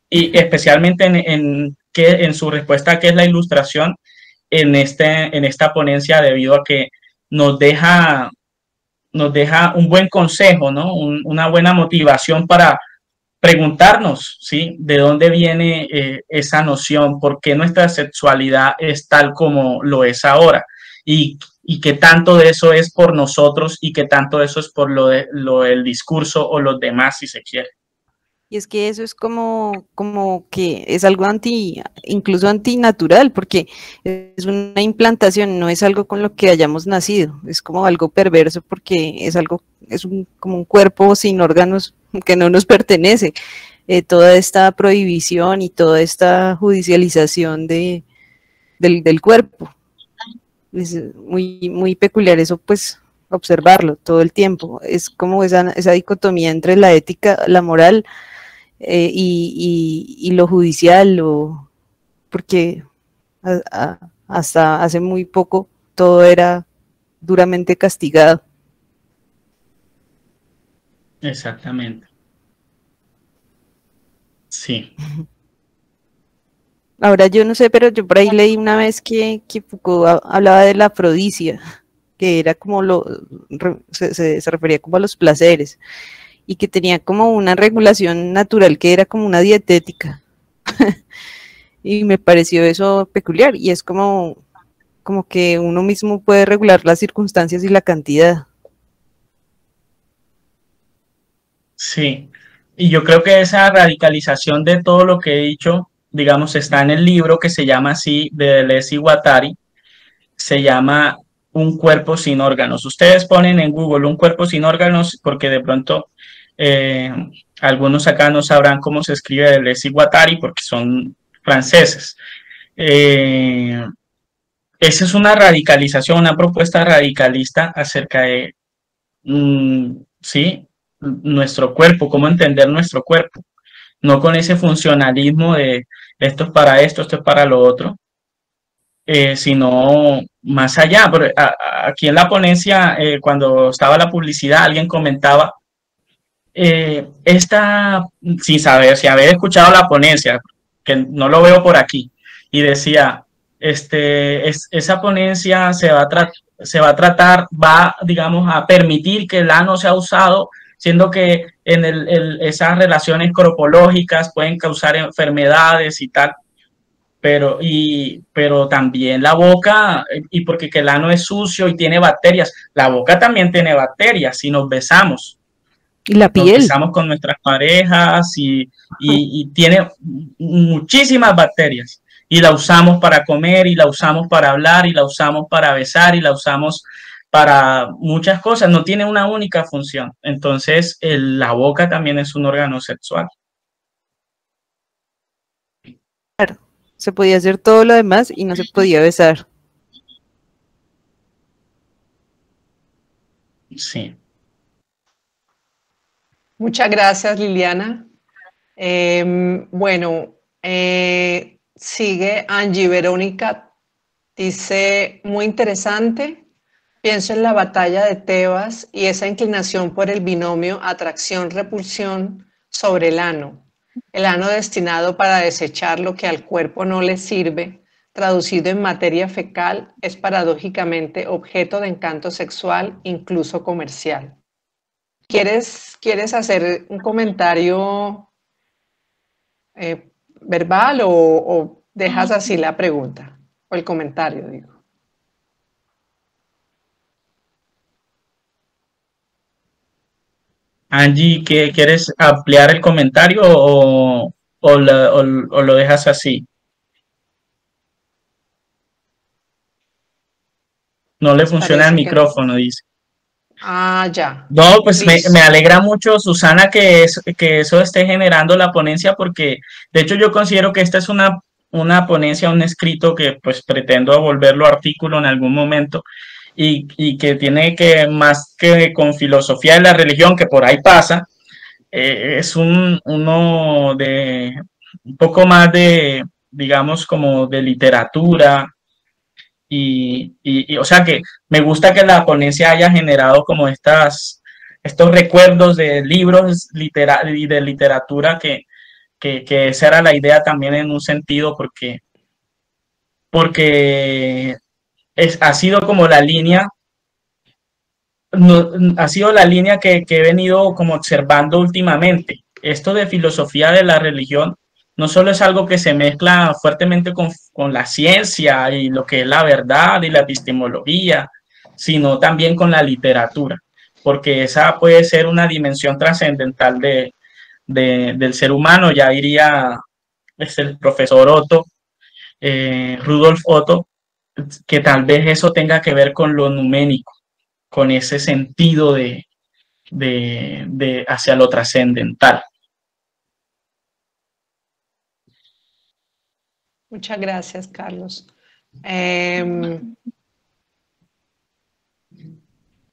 y especialmente en su respuesta a qué es la ilustración en esta ponencia, debido a que nos deja, nos deja un buen consejo, ¿no? Una buena motivación para preguntarnos, ¿sí? ¿De dónde viene esa noción? ¿Por qué nuestra sexualidad es tal como lo es ahora? Y qué tanto de eso es por nosotros y qué tanto de eso es por lo del discurso o los demás, si se quiere. Y es que eso es como que es algo incluso antinatural, porque es una implantación, no es algo con lo que hayamos nacido, es como algo perverso porque como un cuerpo sin órganos que no nos pertenece. Toda esta prohibición y toda esta judicialización del cuerpo. Es muy peculiar eso, pues, observarlo todo el tiempo. Es como esa dicotomía entre la ética, la moral, y lo judicial, porque hasta hace muy poco todo era duramente castigado. Exactamente. Sí. Ahora yo no sé, pero yo por ahí leí una vez que Foucault hablaba de la afrodisia, que era como se refería como a los placeres, y que tenía como una regulación natural que era como una dietética. Y me pareció eso peculiar, y es como que uno mismo puede regular las circunstancias y la cantidad. Sí, y yo creo que esa radicalización de todo lo que he dicho, digamos, está en el libro que se llama así, de Deleuze y Guattari, se llama Un cuerpo sin órganos. Ustedes ponen en Google un cuerpo sin órganos porque de pronto eh, algunos acá no sabrán cómo se escribe Deleuze y Guattari porque son franceses. Esa es una radicalización, una propuesta radicalista acerca de, sí, nuestro cuerpo, cómo entender nuestro cuerpo, no con ese funcionalismo de esto es para esto es para lo otro, sino más allá. Pero aquí en la ponencia, cuando estaba la publicidad, alguien comentaba, sin saber, sin haber escuchado la ponencia, que no lo veo por aquí, y decía, esa ponencia se va a tratar, va, digamos, a permitir que el ano sea usado, siendo que en esas relaciones cropológicas pueden causar enfermedades y tal, pero también la boca, y porque que el ano es sucio y tiene bacterias, la boca también tiene bacterias si nos besamos. Y la Nos piel. besamos con nuestras parejas y tiene muchísimas bacterias. Y la usamos para comer, y la usamos para hablar, y la usamos para besar, y la usamos para muchas cosas. No tiene una única función. Entonces, la boca también es un órgano sexual. Claro, se podía hacer todo lo demás y no se podía besar. Sí. Muchas gracias, Liliana. Bueno, sigue Angie Verónica, dice, muy interesante. Pienso en la batalla de Tebas y esa inclinación por el binomio atracción-repulsión sobre el ano destinado para desechar lo que al cuerpo no le sirve, traducido en materia fecal, es paradójicamente objeto de encanto sexual, incluso comercial. ¿Quieres hacer un comentario verbal o dejas así la pregunta o el comentario, digo? Angie, ¿quieres ampliar el comentario o lo dejas así? No le funciona el micrófono, dice. Ah, ya. No, pues me alegra mucho, Susana, que eso esté generando la ponencia, porque de hecho yo considero que esta es una ponencia, un escrito que pues pretendo volverlo artículo en algún momento y que tiene que, más que con filosofía de la religión, que por ahí pasa, es uno de un poco más de, digamos, como de literatura. O sea que me gusta que la ponencia haya generado como estos recuerdos de libros y de literatura que esa era la idea también en un sentido porque ha sido como la línea, no, ha sido la línea que he venido como observando últimamente. Esto de filosofía de la religión no solo es algo que se mezcla fuertemente con la ciencia y lo que es la verdad y la epistemología, sino también con la literatura, porque esa puede ser una dimensión trascendental del ser humano. Ya diría el profesor Otto, Rudolf Otto, que tal vez eso tenga que ver con lo numénico, con ese sentido de hacia lo trascendental. Muchas gracias, Carlos.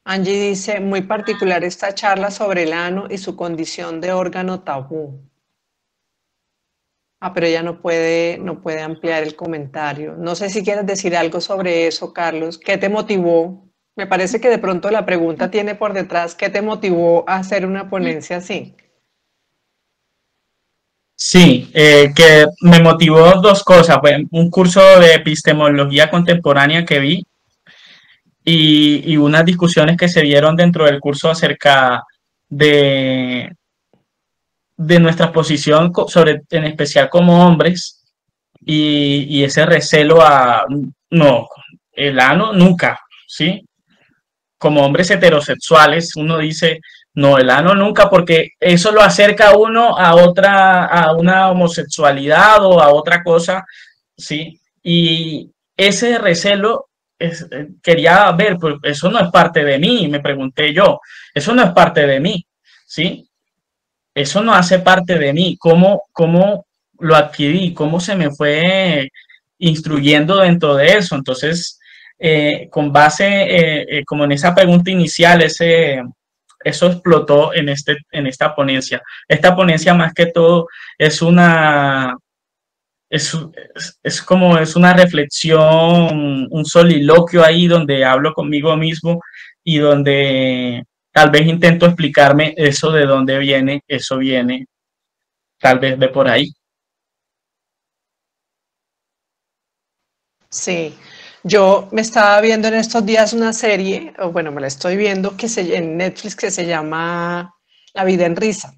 Angie dice, muy particular esta charla sobre el ano y su condición de órgano tabú. Ah, pero ella no puede ampliar el comentario. No sé si quieres decir algo sobre eso, Carlos. ¿Qué te motivó? Me parece que de pronto la pregunta tiene por detrás, ¿qué te motivó a hacer una ponencia así? Sí, que me motivó dos cosas. Fue un curso de epistemología contemporánea que vi y unas discusiones que se dieron dentro del curso acerca de nuestra posición, en especial como hombres, y ese recelo no, el ano nunca, ¿sí? Como hombres heterosexuales, uno dice, no, el ano nunca, porque eso lo acerca a uno a una homosexualidad o a otra cosa, ¿sí? Y ese recelo quería ver, pues eso no es parte de mí, me pregunté yo, eso no es parte de mí, ¿sí? Eso no hace parte de mí. ¿Cómo lo adquirí? ¿Cómo se me fue instruyendo dentro de eso? Entonces, con base como en esa pregunta inicial, eso explotó en esta ponencia. Esta ponencia más que todo es es una reflexión, un soliloquio ahí donde hablo conmigo mismo y donde tal vez intento explicarme eso de dónde viene, eso viene tal vez de por ahí. Sí, yo me estaba viendo en estos días una serie, o bueno, me la estoy viendo en Netflix que se llama La vida en risa.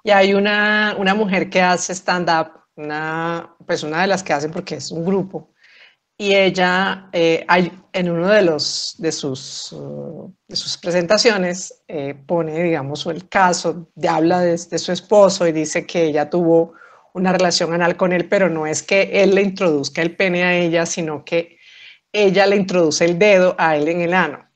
Y hay una mujer que hace stand-up, pues una de las que hacen porque es un grupo. Y ella, en uno de sus presentaciones, pone, digamos, el caso, habla de su esposo y dice que ella tuvo una relación anal con él, pero no es que él le introduzca el pene a ella, sino que ella le introduce el dedo a él en el ano.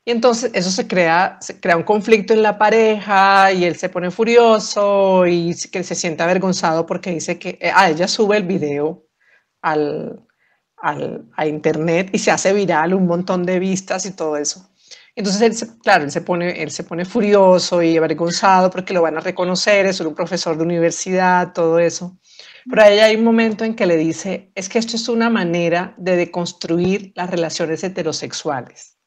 Y entonces eso se crea un conflicto en la pareja y él se pone furioso y que se siente avergonzado porque dice que ella sube el video a internet y se hace viral, un montón de vistas y todo eso. Entonces, claro, él se pone furioso y avergonzado porque lo van a reconocer, es un profesor de universidad, todo eso. Pero ahí hay un momento en que le dice, es que esto es una manera de deconstruir las relaciones heterosexuales.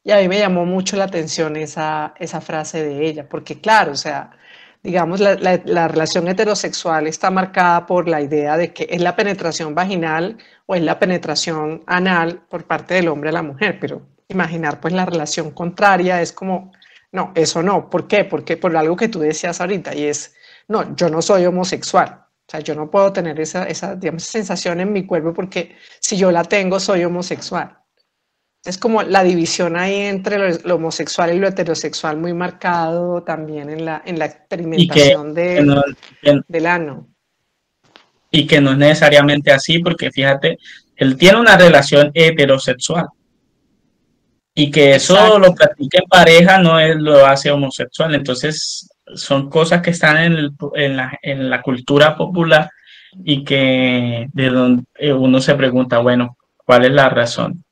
Y a mí me llamó mucho la atención esa frase de ella, porque claro, o sea, digamos, la relación heterosexual está marcada por la idea de que es la penetración vaginal o es la penetración anal por parte del hombre a la mujer, pero imaginar pues la relación contraria es como, no, eso no. ¿Por qué? Porque por algo que tú decías ahorita, y es, no, yo no soy homosexual. O sea, yo no puedo tener esa digamos, sensación en mi cuerpo porque si yo la tengo, soy homosexual. Es como la división ahí entre lo homosexual y lo heterosexual muy marcado también en la experimentación del ano. Y que no es necesariamente así, porque fíjate, él tiene una relación heterosexual. Y que eso Exacto. lo practique en pareja no es, lo hace homosexual. Entonces, son cosas que están en la cultura popular y que de donde uno se pregunta, bueno, ¿cuál es la razón?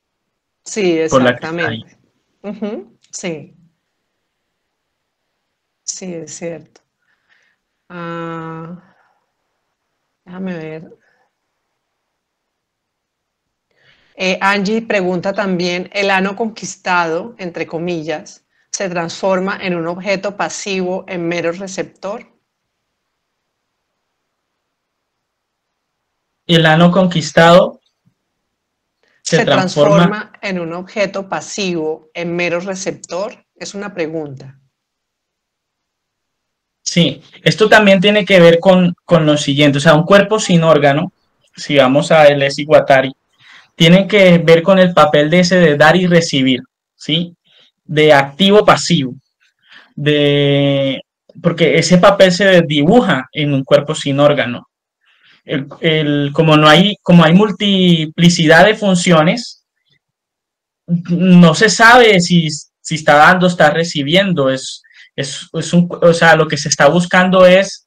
Sí, Por la que está ahí. exactamente. Sí. Sí, es cierto. Déjame ver. Angie pregunta también, ¿el ano conquistado, entre comillas, se transforma en un objeto pasivo en mero receptor? El ano conquistado ¿Se transforma en un objeto pasivo en mero receptor? Es una pregunta. Sí, esto también tiene que ver con lo siguiente, o sea, un cuerpo sin órgano, si vamos a Deleuze y Guattari, tiene que ver con el papel de ese de dar y recibir, ¿sí? De activo-pasivo, porque ese papel se desdibuja en un cuerpo sin órgano. Como hay multiplicidad de funciones, no se sabe si está dando, está recibiendo, o sea, lo que se está buscando es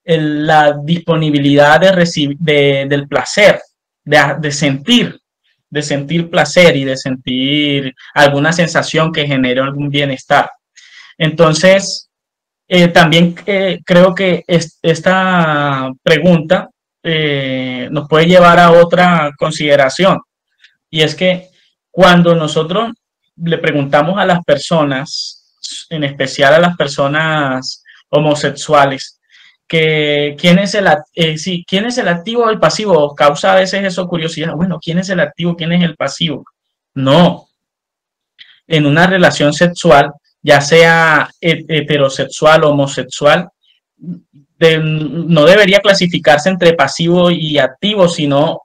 la disponibilidad del placer, de sentir placer y de sentir alguna sensación que genere algún bienestar. Entonces, también creo que esta pregunta nos puede llevar a otra consideración, y es que cuando nosotros le preguntamos a las personas, en especial a las personas homosexuales, que quién es el activo o el pasivo, causa a veces eso curiosidad. Bueno, ¿quién es el activo? ¿Quién es el pasivo? No. En una relación sexual, ya sea heterosexual o homosexual, no debería clasificarse entre pasivo y activo, sino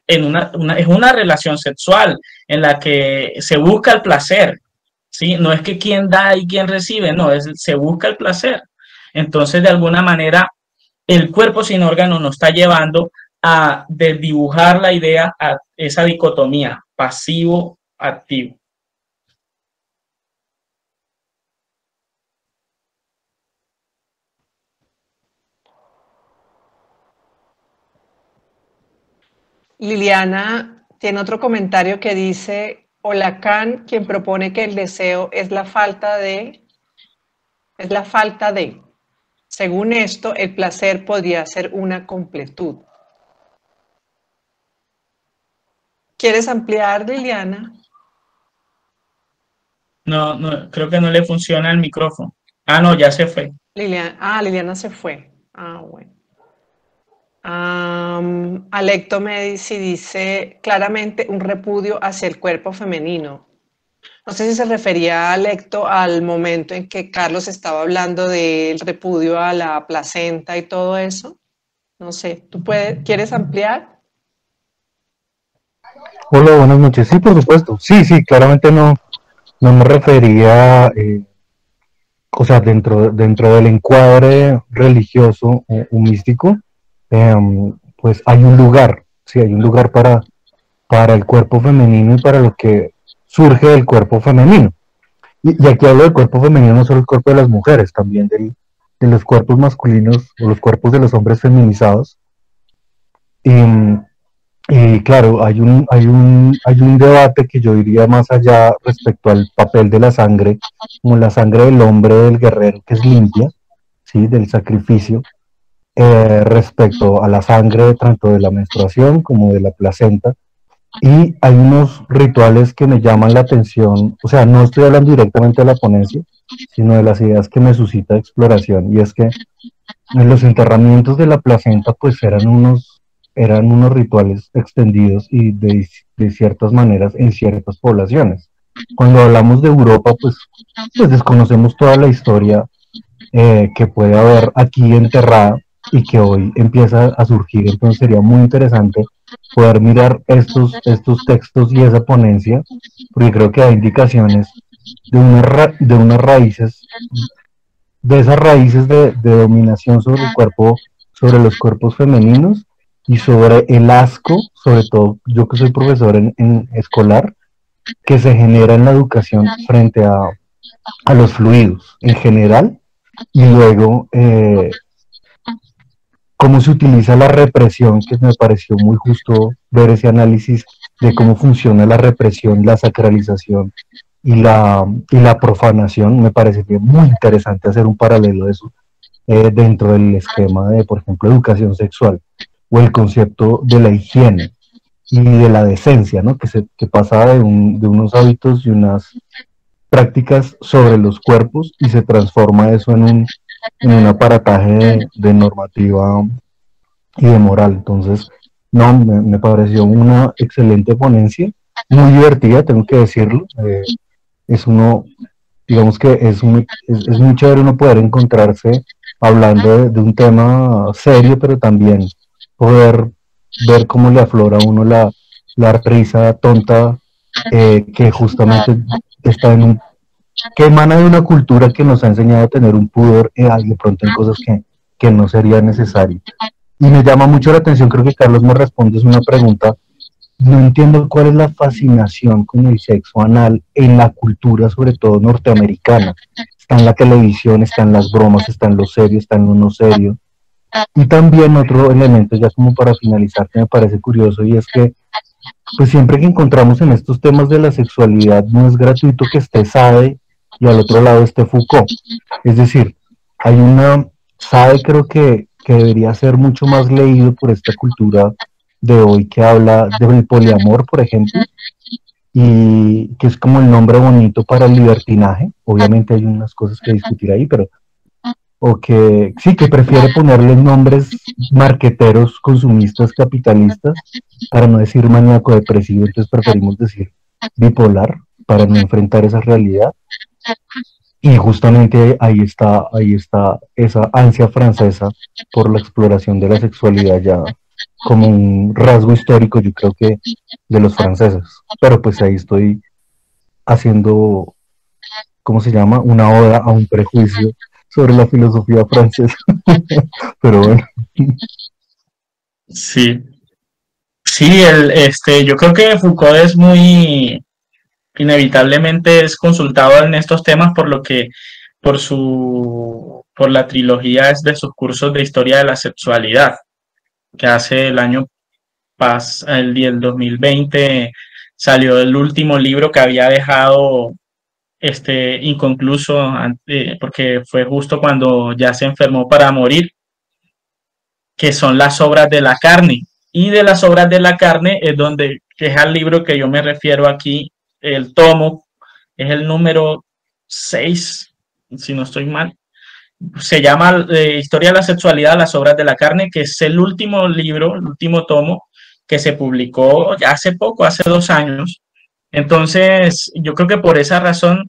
es una relación sexual en la que se busca el placer, ¿sí? No es que quién da y quién recibe, no, se busca el placer. Entonces, de alguna manera, el cuerpo sin órgano nos está llevando a desdibujar la idea, a esa dicotomía pasivo-activo. Liliana tiene otro comentario que dice, o Lacan, quien propone que el deseo es la falta de. Según esto, el placer podría ser una completud. ¿Quieres ampliar, Liliana? No, creo que no le funciona el micrófono. Ah, no, ya se fue. Liliana se fue. Bueno. Alecto Medici dice claramente un repudio hacia el cuerpo femenino. No sé si se refería a Alecto al momento en que Carlos estaba hablando del repudio a la placenta y todo eso. No sé, ¿quieres ampliar? Hola, buenas noches. Sí, por supuesto. Sí, claramente no me refería, o sea, dentro del encuadre religioso o místico, pues hay un lugar, sí, hay un lugar para el cuerpo femenino y para lo que surge del cuerpo femenino. Y aquí hablo del cuerpo femenino, no solo el cuerpo de las mujeres, también de los cuerpos masculinos o los cuerpos de los hombres feminizados. Y claro, hay un debate que yo diría más allá respecto al papel de la sangre, como la sangre del hombre, del guerrero, que es limpia, ¿sí? Del sacrificio, respecto a la sangre tanto de la menstruación como de la placenta. Y hay unos rituales que me llaman la atención, o sea, no estoy hablando directamente de la ponencia, sino de las ideas que me suscita exploración, y es que en los enterramientos de la placenta pues eran unos rituales extendidos y de ciertas maneras en ciertas poblaciones. Cuando hablamos de Europa pues desconocemos toda la historia que puede haber aquí enterrada y que hoy empieza a surgir. Entonces sería muy interesante poder mirar estos textos y esa ponencia, porque creo que hay indicaciones de unas raíces, de esas raíces de dominación sobre el cuerpo, sobre los cuerpos femeninos y sobre el asco, sobre todo yo que soy profesor en escolar, que se genera en la educación frente a los fluidos en general y luego cómo se utiliza la represión, que me pareció muy justo ver ese análisis de cómo funciona la represión, la sacralización y la profanación. Me parecería muy interesante hacer un paralelo de eso dentro del esquema de, por ejemplo, educación sexual o el concepto de la higiene y de la decencia, ¿no? Que pasa de unos hábitos y unas prácticas sobre los cuerpos y se transforma eso en un aparataje de normativa y de moral. Entonces, no, me pareció una excelente ponencia, muy divertida, tengo que decirlo. Es uno, digamos que es muy chévere uno poder encontrarse hablando de un tema serio, pero también poder ver cómo le aflora a uno la risa tonta que justamente está en un que emana de una cultura que nos ha enseñado a tener un pudor de pronto en cosas que no sería necesario. Y me llama mucho la atención, creo que Carlos me responde, es una pregunta, no entiendo cuál es la fascinación con el sexo anal en la cultura, sobre todo norteamericana. Está en la televisión, está en las bromas, está en lo serio, está en lo no serio. Y también otro elemento, ya como para finalizar, que me parece curioso, y es que pues siempre que encontramos en estos temas de la sexualidad, no es gratuito que esté Sade y al otro lado esté Foucault. Es decir, hay una, Sade creo que debería ser mucho más leído por esta cultura de hoy que habla del poliamor, por ejemplo, y que es como el nombre bonito para el libertinaje. Obviamente hay unas cosas que discutir ahí, pero o que sí, que prefiere ponerle nombres marqueteros, consumistas, capitalistas, para no decir maníaco depresivo, entonces preferimos decir bipolar, para no enfrentar esa realidad. Y justamente ahí está esa ansia francesa por la exploración de la sexualidad ya como un rasgo histórico, yo creo que de los franceses. Pero pues ahí estoy haciendo, ¿cómo se llama? Una oda a un prejuicio sobre la filosofía francesa. Pero bueno. Sí, sí, yo creo que Foucault es muy, inevitablemente es consultado en estos temas por lo que, por la trilogía de sus cursos de historia de la sexualidad, que hace el año el 2020 salió el último libro que había dejado inconcluso, porque fue justo cuando ya se enfermó para morir, que son las obras de la carne. Y de las obras de la carne es donde, que es al libro que yo me refiero aquí, el tomo, es el número 6 si no estoy mal. Se llama Historia de la Sexualidad, las obras de la carne, que es el último libro, el último tomo, que se publicó ya hace poco, hace 2 años. Entonces, yo creo que por esa razón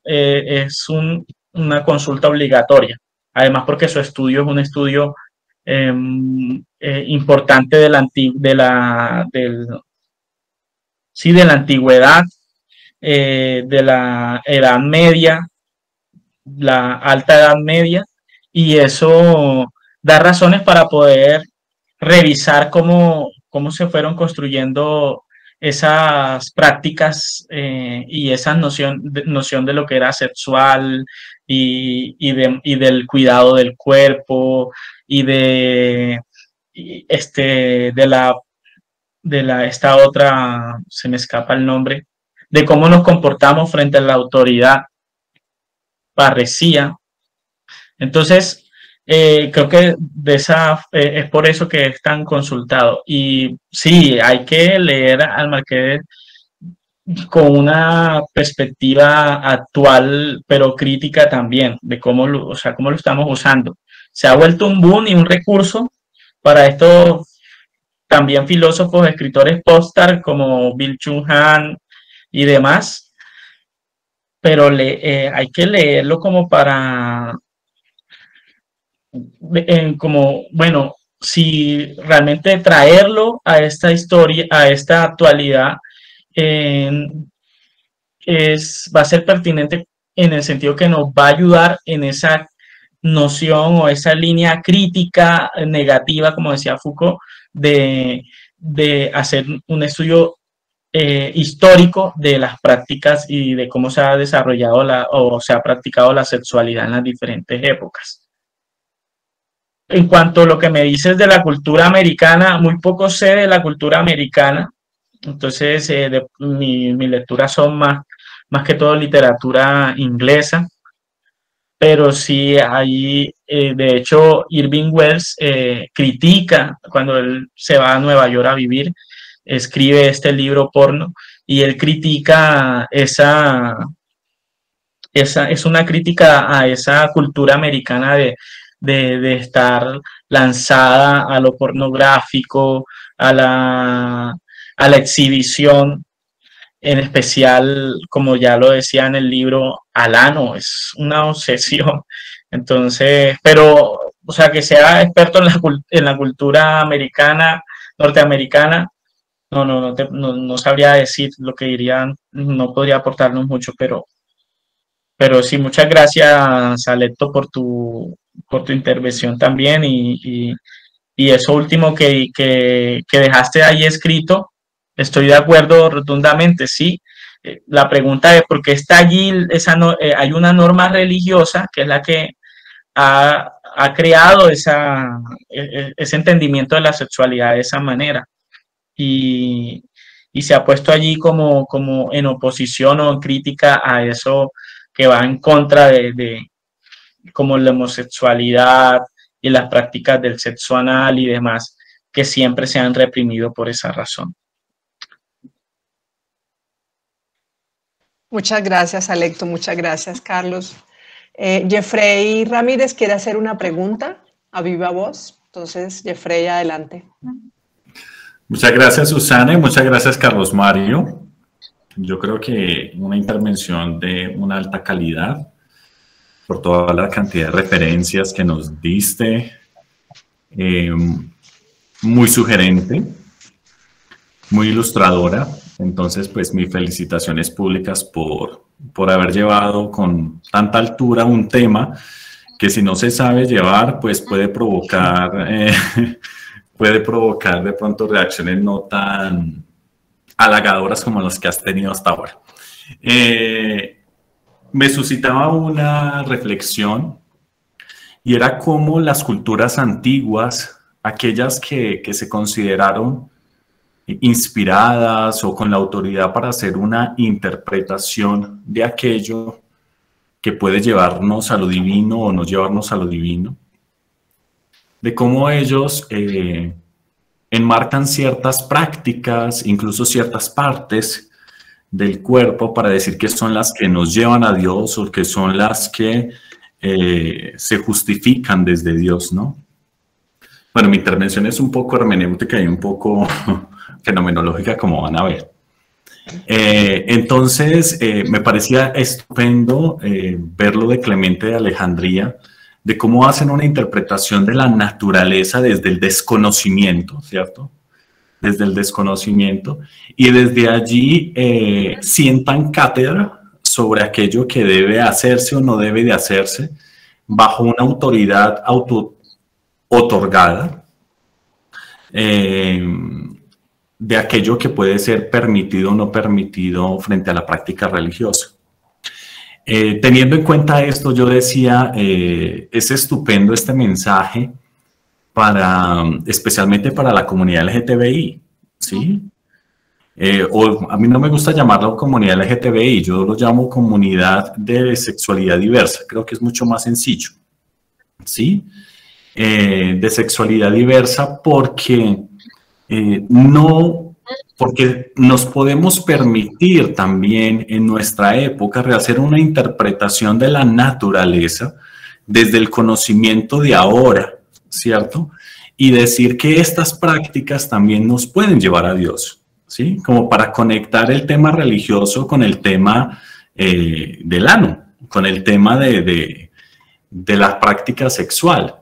una consulta obligatoria. Además, porque su estudio es un estudio importante de la antigüedad, de la Edad Media, la Alta Edad Media, y eso da razones para poder revisar cómo se fueron construyendo esas prácticas y esa noción de lo que era sexual y del cuidado del cuerpo y de esta otra, se me escapa el nombre, de cómo nos comportamos frente a la autoridad, parresía. Entonces, creo que es por eso que es tan consultado. Y sí, hay que leer al Marqués con una perspectiva actual, pero crítica también, de cómo lo estamos usando. Se ha vuelto un boom y un recurso para estos también filósofos, escritores post-art como Byung-Chul Han y demás, pero hay que leerlo como para, bueno, si realmente traerlo a esta historia, a esta actualidad, va a ser pertinente en el sentido que nos va a ayudar en esa noción o esa línea crítica negativa, como decía Foucault, de hacer un estudio histórico de las prácticas y de cómo se ha desarrollado o se ha practicado la sexualidad en las diferentes épocas. En cuanto a lo que me dices de la cultura americana, muy poco sé de la cultura americana, entonces mis lecturas son más que todo literatura inglesa, pero sí hay, de hecho, Irving Welsh critica, cuando él se va a Nueva York a vivir, escribe este libro Porno, y él critica es una crítica a esa cultura americana de estar lanzada a lo pornográfico, a la exhibición, en especial, como ya lo decía en el libro, al ano, es una obsesión. Entonces, pero, o sea, que sea experto en la cultura americana, norteamericana, no sabría decir lo que dirían, no podría aportarnos mucho, pero sí, muchas gracias, Alecto, por tu intervención también, y eso último que dejaste ahí escrito, estoy de acuerdo rotundamente, sí. La pregunta es por qué está allí, hay una norma religiosa que es la que ha creado ese entendimiento de la sexualidad de esa manera, y se ha puesto allí como en oposición o en crítica a eso que va en contra de como la homosexualidad y las prácticas del sexo anal y demás, que siempre se han reprimido por esa razón. Muchas gracias, Alecto. Muchas gracias, Carlos. Jeffrey Ramírez quiere hacer una pregunta a viva voz. Entonces, Jeffrey, adelante. Muchas gracias, Susana, y muchas gracias, Carlos Mario. Yo creo que una intervención de una alta calidad, por toda la cantidad de referencias que nos diste, muy sugerente, muy ilustradora. Entonces, pues mis felicitaciones públicas por haber llevado con tanta altura un tema que, si no se sabe llevar, pues puede provocar de pronto reacciones no tan halagadoras como las que has tenido hasta ahora. Me suscitaba una reflexión, y era cómo las culturas antiguas, aquellas que se consideraron inspiradas o con la autoridad para hacer una interpretación de aquello que puede llevarnos a lo divino o no llevarnos a lo divino, de cómo ellos enmarcan ciertas prácticas, incluso ciertas partes del cuerpo, para decir que son las que nos llevan a Dios o que son las que se justifican desde Dios, ¿no? Bueno, mi intervención es un poco hermenéutica y un poco fenomenológica, como van a ver. Entonces, me parecía estupendo ver lo de Clemente de Alejandría, de cómo hacen una interpretación de la naturaleza desde el desconocimiento, ¿cierto? Desde el desconocimiento, y desde allí sientan cátedra sobre aquello que debe hacerse o no debe de hacerse, bajo una autoridad auto-otorgada, de aquello que puede ser permitido o no permitido frente a la práctica religiosa. Teniendo en cuenta esto, yo decía, es estupendo este mensaje especialmente para la comunidad LGTBI, ¿sí? O a mí no me gusta llamarlo comunidad LGTBI, yo lo llamo comunidad de sexualidad diversa, creo que es mucho más sencillo, ¿sí? De sexualidad diversa porque porque nos podemos permitir también en nuestra época rehacer una interpretación de la naturaleza desde el conocimiento de ahora, ¿cierto? Y decir que estas prácticas también nos pueden llevar a Dios, ¿sí? Como para conectar el tema religioso con el tema del ano, con el tema de la práctica sexual.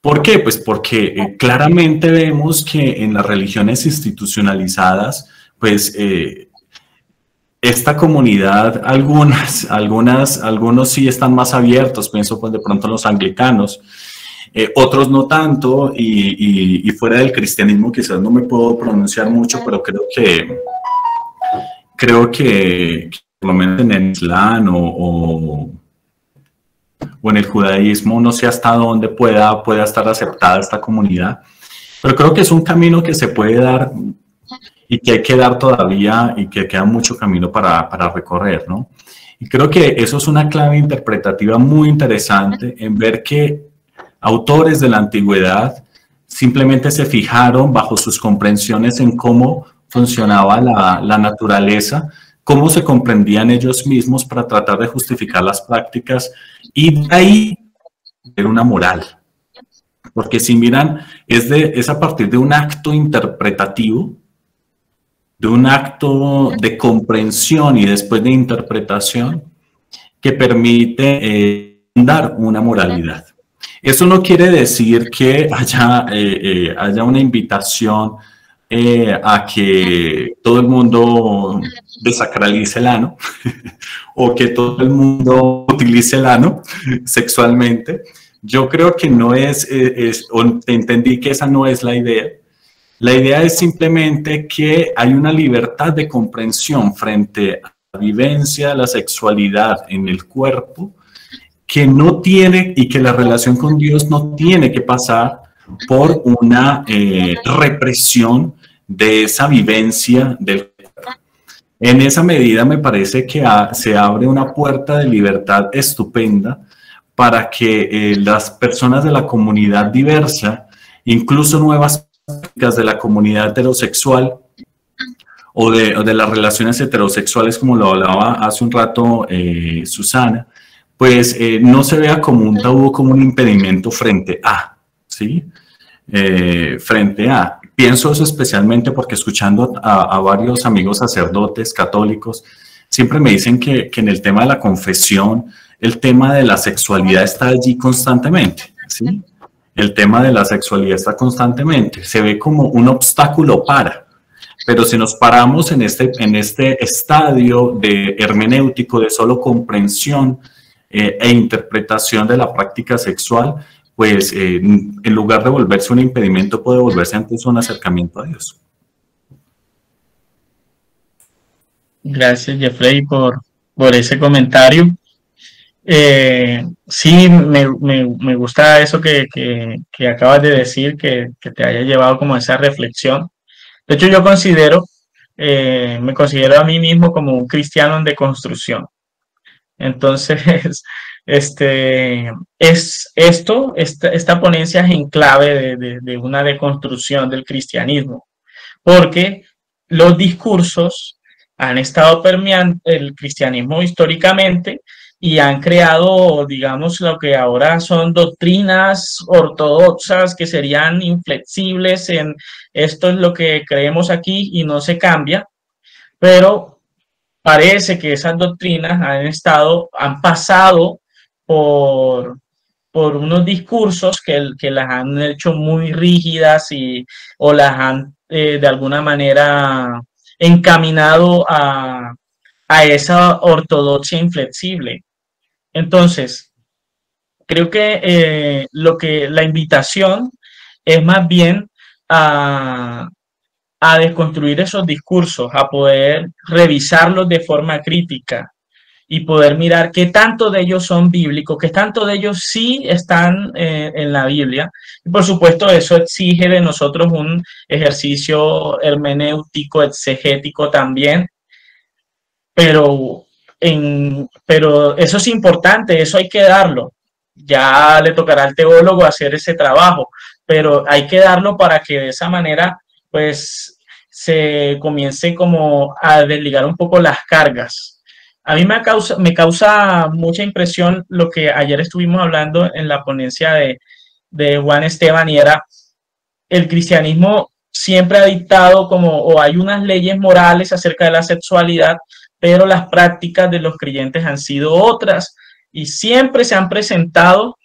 ¿Por qué? Pues porque claramente vemos que en las religiones institucionalizadas, pues esta comunidad, algunos sí están más abiertos, pienso pues de pronto en los anglicanos, otros no tanto, y fuera del cristianismo quizás no me puedo pronunciar mucho, pero creo que por lo menos en el Islam o en el judaísmo, no sé hasta dónde pueda estar aceptada esta comunidad, pero creo que es un camino que se puede dar y que hay que dar todavía y que queda mucho camino para recorrer, ¿no? Y creo que eso es una clave interpretativa muy interesante en ver que autores de la antigüedad simplemente se fijaron bajo sus comprensiones en cómo funcionaba la naturaleza, cómo se comprendían ellos mismos para tratar de justificar las prácticas y de ahí era una moral. Porque si miran, es a partir de un acto interpretativo, de un acto de comprensión y después de interpretación que permite dar una moralidad. Eso no quiere decir que haya una invitación a que todo el mundo desacralice el ano o que todo el mundo utilice el ano sexualmente. Yo creo que no entendí que esa no es la idea. La idea es simplemente que hay una libertad de comprensión frente a la vivencia de la sexualidad en el cuerpo que no tiene y que la relación con Dios no tiene que pasar por una represión de esa vivencia del cuerpo. En esa medida me parece que se abre una puerta de libertad estupenda para que las personas de la comunidad diversa, incluso nuevas prácticas de la comunidad heterosexual o de las relaciones heterosexuales, como lo hablaba hace un rato Susana, pues no se vea como un tabú, como un impedimento frente a, ¿sí? Frente a. Pienso eso especialmente porque escuchando a varios amigos sacerdotes católicos, siempre me dicen que en el tema de la confesión, el tema de la sexualidad está allí constantemente, ¿sí? El tema de la sexualidad está constantemente, se ve como un obstáculo pero si nos paramos en este estadio de hermenéutico, de solo comprensión e interpretación de la práctica sexual, pues en lugar de volverse un impedimento, puede volverse antes un acercamiento a Dios. Gracias, Jeffrey, por ese comentario. Sí, me gusta eso que acabas de decir, que te haya llevado como a esa reflexión. De hecho, yo me considero a mí mismo como un cristiano en deconstrucción. Entonces, esta ponencia es en clave de una deconstrucción del cristianismo, porque los discursos han estado permeando el cristianismo históricamente y han creado, digamos, lo que ahora son doctrinas ortodoxas que serían inflexibles en esto es lo que creemos aquí y no se cambia, pero parece que esas doctrinas han pasado por unos discursos que las han hecho muy rígidas o las han de alguna manera encaminado a esa ortodoxia inflexible. Entonces, creo que la invitación es más bien a desconstruir esos discursos, a poder revisarlos de forma crítica y poder mirar qué tanto de ellos son bíblicos, qué tanto de ellos sí están en la Biblia. Y por supuesto eso exige de nosotros un ejercicio hermenéutico, exegético también, pero eso es importante, eso hay que darlo. Ya le tocará al teólogo hacer ese trabajo, pero hay que darlo para que de esa manera pues se comience como a desligar un poco las cargas. A mí me causa mucha impresión lo que ayer estuvimos hablando en la ponencia de Juan Esteban, y era el cristianismo siempre ha dictado o hay unas leyes morales acerca de la sexualidad, pero las prácticas de los creyentes han sido otras y siempre se han presentado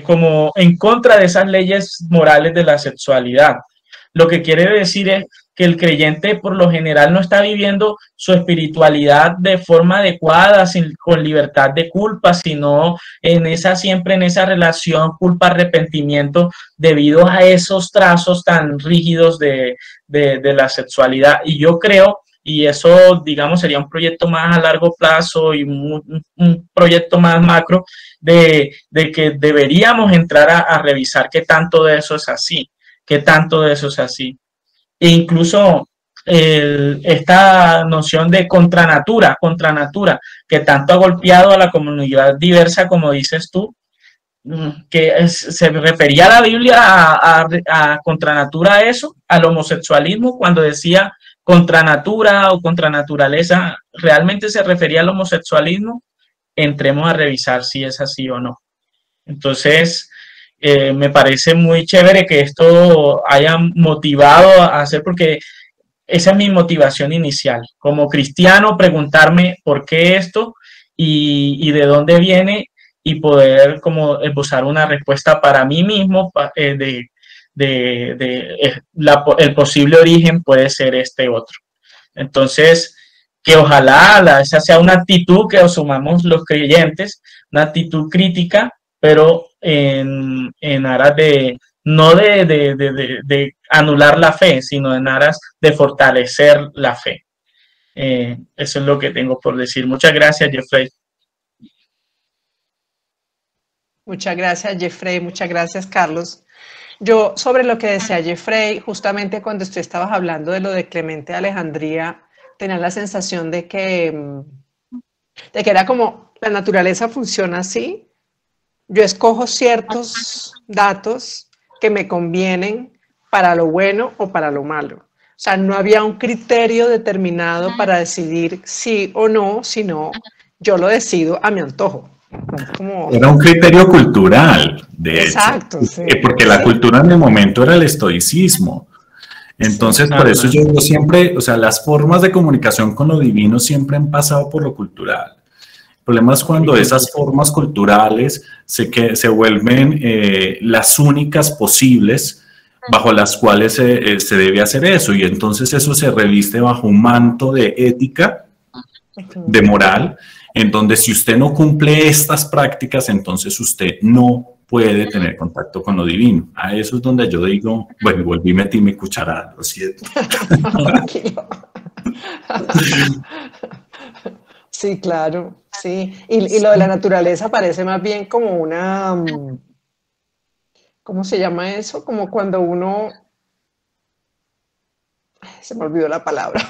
como en contra de esas leyes morales de la sexualidad. Lo que quiere decir es que el creyente por lo general no está viviendo su espiritualidad de forma adecuada, con libertad de culpa, sino siempre en esa relación culpa-arrepentimiento debido a esos trazos tan rígidos de la sexualidad. Y yo creo, y eso, digamos, sería un proyecto más a largo plazo y un proyecto más macro, de que deberíamos entrar a revisar qué tanto de eso es así, qué tanto de eso es así. E incluso esta noción de contranatura, que tanto ha golpeado a la comunidad diversa, como dices tú, que se refería a la Biblia a contranatura a eso, al homosexualismo, cuando decía contranatura o contranaturaleza, ¿realmente se refería al homosexualismo? Entremos a revisar si es así o no. Entonces, me parece muy chévere que esto haya motivado a hacer, porque esa es mi motivación inicial. Como cristiano, preguntarme por qué esto y de dónde viene, y poder como esbozar una respuesta para mí mismo el posible origen puede ser este otro. Entonces, que ojalá esa sea una actitud que asumamos los creyentes, una actitud crítica, pero en aras no de anular la fe, sino en aras de fortalecer la fe. Eso es lo que tengo por decir. Muchas gracias, Jeffrey. Muchas gracias, Jeffrey. Muchas gracias, Carlos. Yo, sobre lo que decía Jeffrey, justamente cuando usted estabas hablando de lo de Clemente de Alejandría, tenía la sensación de que era como la naturaleza funciona así. Yo escojo ciertos datos que me convienen para lo bueno o para lo malo. O sea, no había un criterio determinado para decidir sí o no, sino yo lo decido a mi antojo. Era un criterio cultural, de Exacto, hecho, sí, porque la cultura en el momento era el estoicismo. Entonces, por eso yo siempre, o sea, las formas de comunicación con lo divino siempre han pasado por lo cultural. El problema es cuando esas formas culturales se vuelven las únicas posibles bajo las cuales se debe hacer eso, y entonces eso se reviste bajo un manto de ética, de moral, en donde si usted no cumple estas prácticas, entonces usted no puede tener contacto con lo divino. A eso es donde yo digo, bueno, volví a meter mi cucharada, lo siento. Sí, claro, sí. Y lo de la naturaleza parece más bien como una, ¿cómo se llama eso? Como cuando uno, se me olvidó la palabra.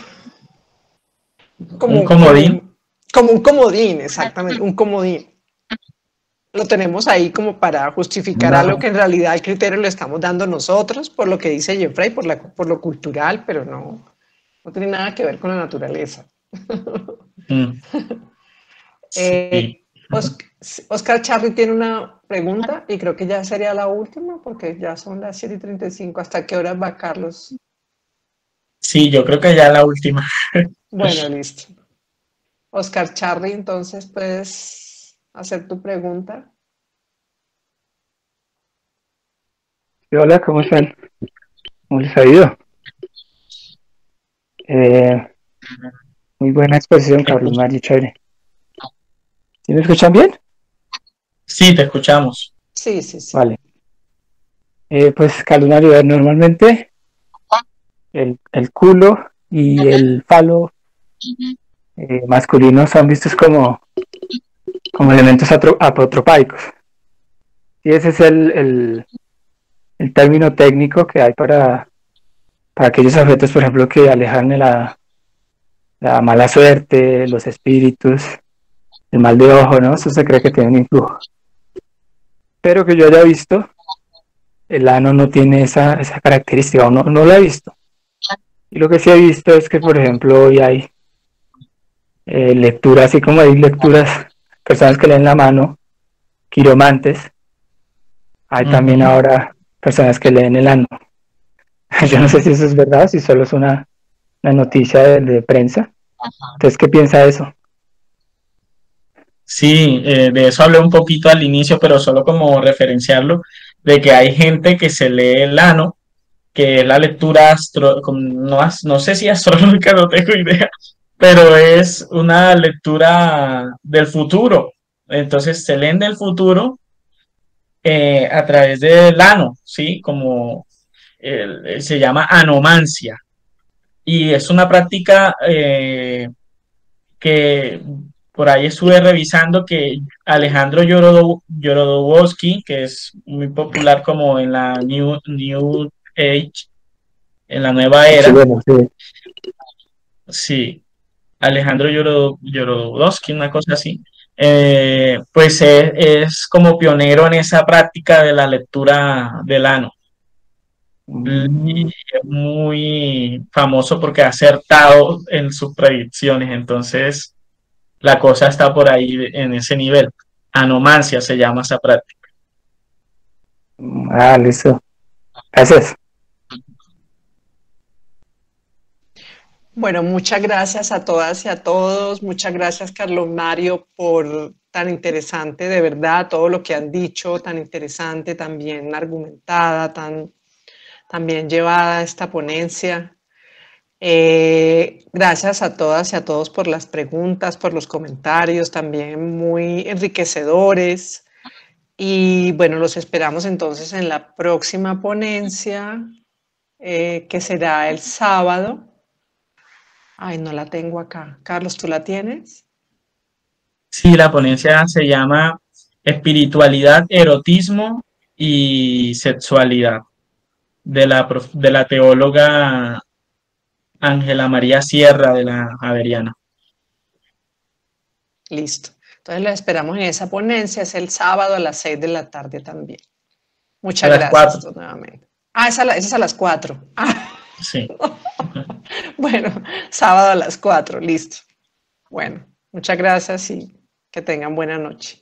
¿Un comodín? Como un comodín, exactamente, un comodín. Lo tenemos ahí como para justificar algo que en realidad el criterio lo estamos dando nosotros, por lo que dice Jeffrey, por lo cultural, pero no tiene nada que ver con la naturaleza. Sí. Oscar Charri tiene una pregunta y creo que ya sería la última porque ya son las 7:35. ¿Hasta qué horas va, Carlos? Sí, yo creo que ya la última. Bueno, listo. Oscar Charri, entonces puedes hacer tu pregunta. Hola, ¿cómo están? ¿Cómo les ha ido? Muy buena exposición, Carlos Mario, chévere. ¿Sí me escuchan bien? Sí, te escuchamos. Sí. Vale. Pues, Carlos Mario, normalmente el culo y el falo masculinos son vistos como elementos apotropaicos. Y ese es el término técnico que hay para aquellos objetos, por ejemplo, que alejan de la mala suerte, los espíritus, el mal de ojo, ¿no? Eso se cree que tiene un influjo. Pero que yo haya visto, el ano no tiene esa característica, o no lo he visto. Y lo que sí he visto es que, por ejemplo, hoy hay lecturas, así como hay lecturas, personas que leen la mano, quiromantes, hay también ahora personas que leen el ano. Yo no sé si eso es verdad, si solo es una noticia de prensa. Entonces, ¿qué piensa de eso? Sí, de eso hablé un poquito al inicio, pero solo como referenciarlo, de que hay gente que se lee el ano, que es la lectura no sé si astrológica, no tengo idea, pero es una lectura del futuro. Entonces se leen del futuro a través del ano, ¿sí? Como se llama anomancia. Y es una práctica que por ahí estuve revisando que Alejandro Jodorowsky, que es muy popular como en la New Age, en la nueva era. Sí, bueno, sí. Sí, Alejandro Jodorowsky, una cosa así. Pues es como pionero en esa práctica de la lectura del ano. Y es muy famoso porque ha acertado en sus predicciones, entonces la cosa está por ahí en ese nivel. Anomancia se llama esa práctica. Ah, listo. Gracias. Bueno, muchas gracias a todas y a todos. Muchas gracias, Carlos Mario, por tan interesante, de verdad, todo lo que han dicho, tan interesante, tan bien argumentada, tan bien llevada esta ponencia. Gracias a todas y a todos por las preguntas, por los comentarios, también muy enriquecedores. Y bueno, los esperamos entonces en la próxima ponencia, que será el sábado. Ay, no la tengo acá. Carlos, ¿tú la tienes? Sí, la ponencia se llama Espiritualidad, Erotismo y Sexualidad, de la teóloga Ángela María Sierra de la Javeriana. Listo. Entonces la esperamos en esa ponencia. Es el sábado a las 6 de la tarde también. Muchas gracias nuevamente. Ah, esa es a las 4. Ah. Sí. Bueno, sábado a las 4, listo. Bueno, muchas gracias y que tengan buena noche.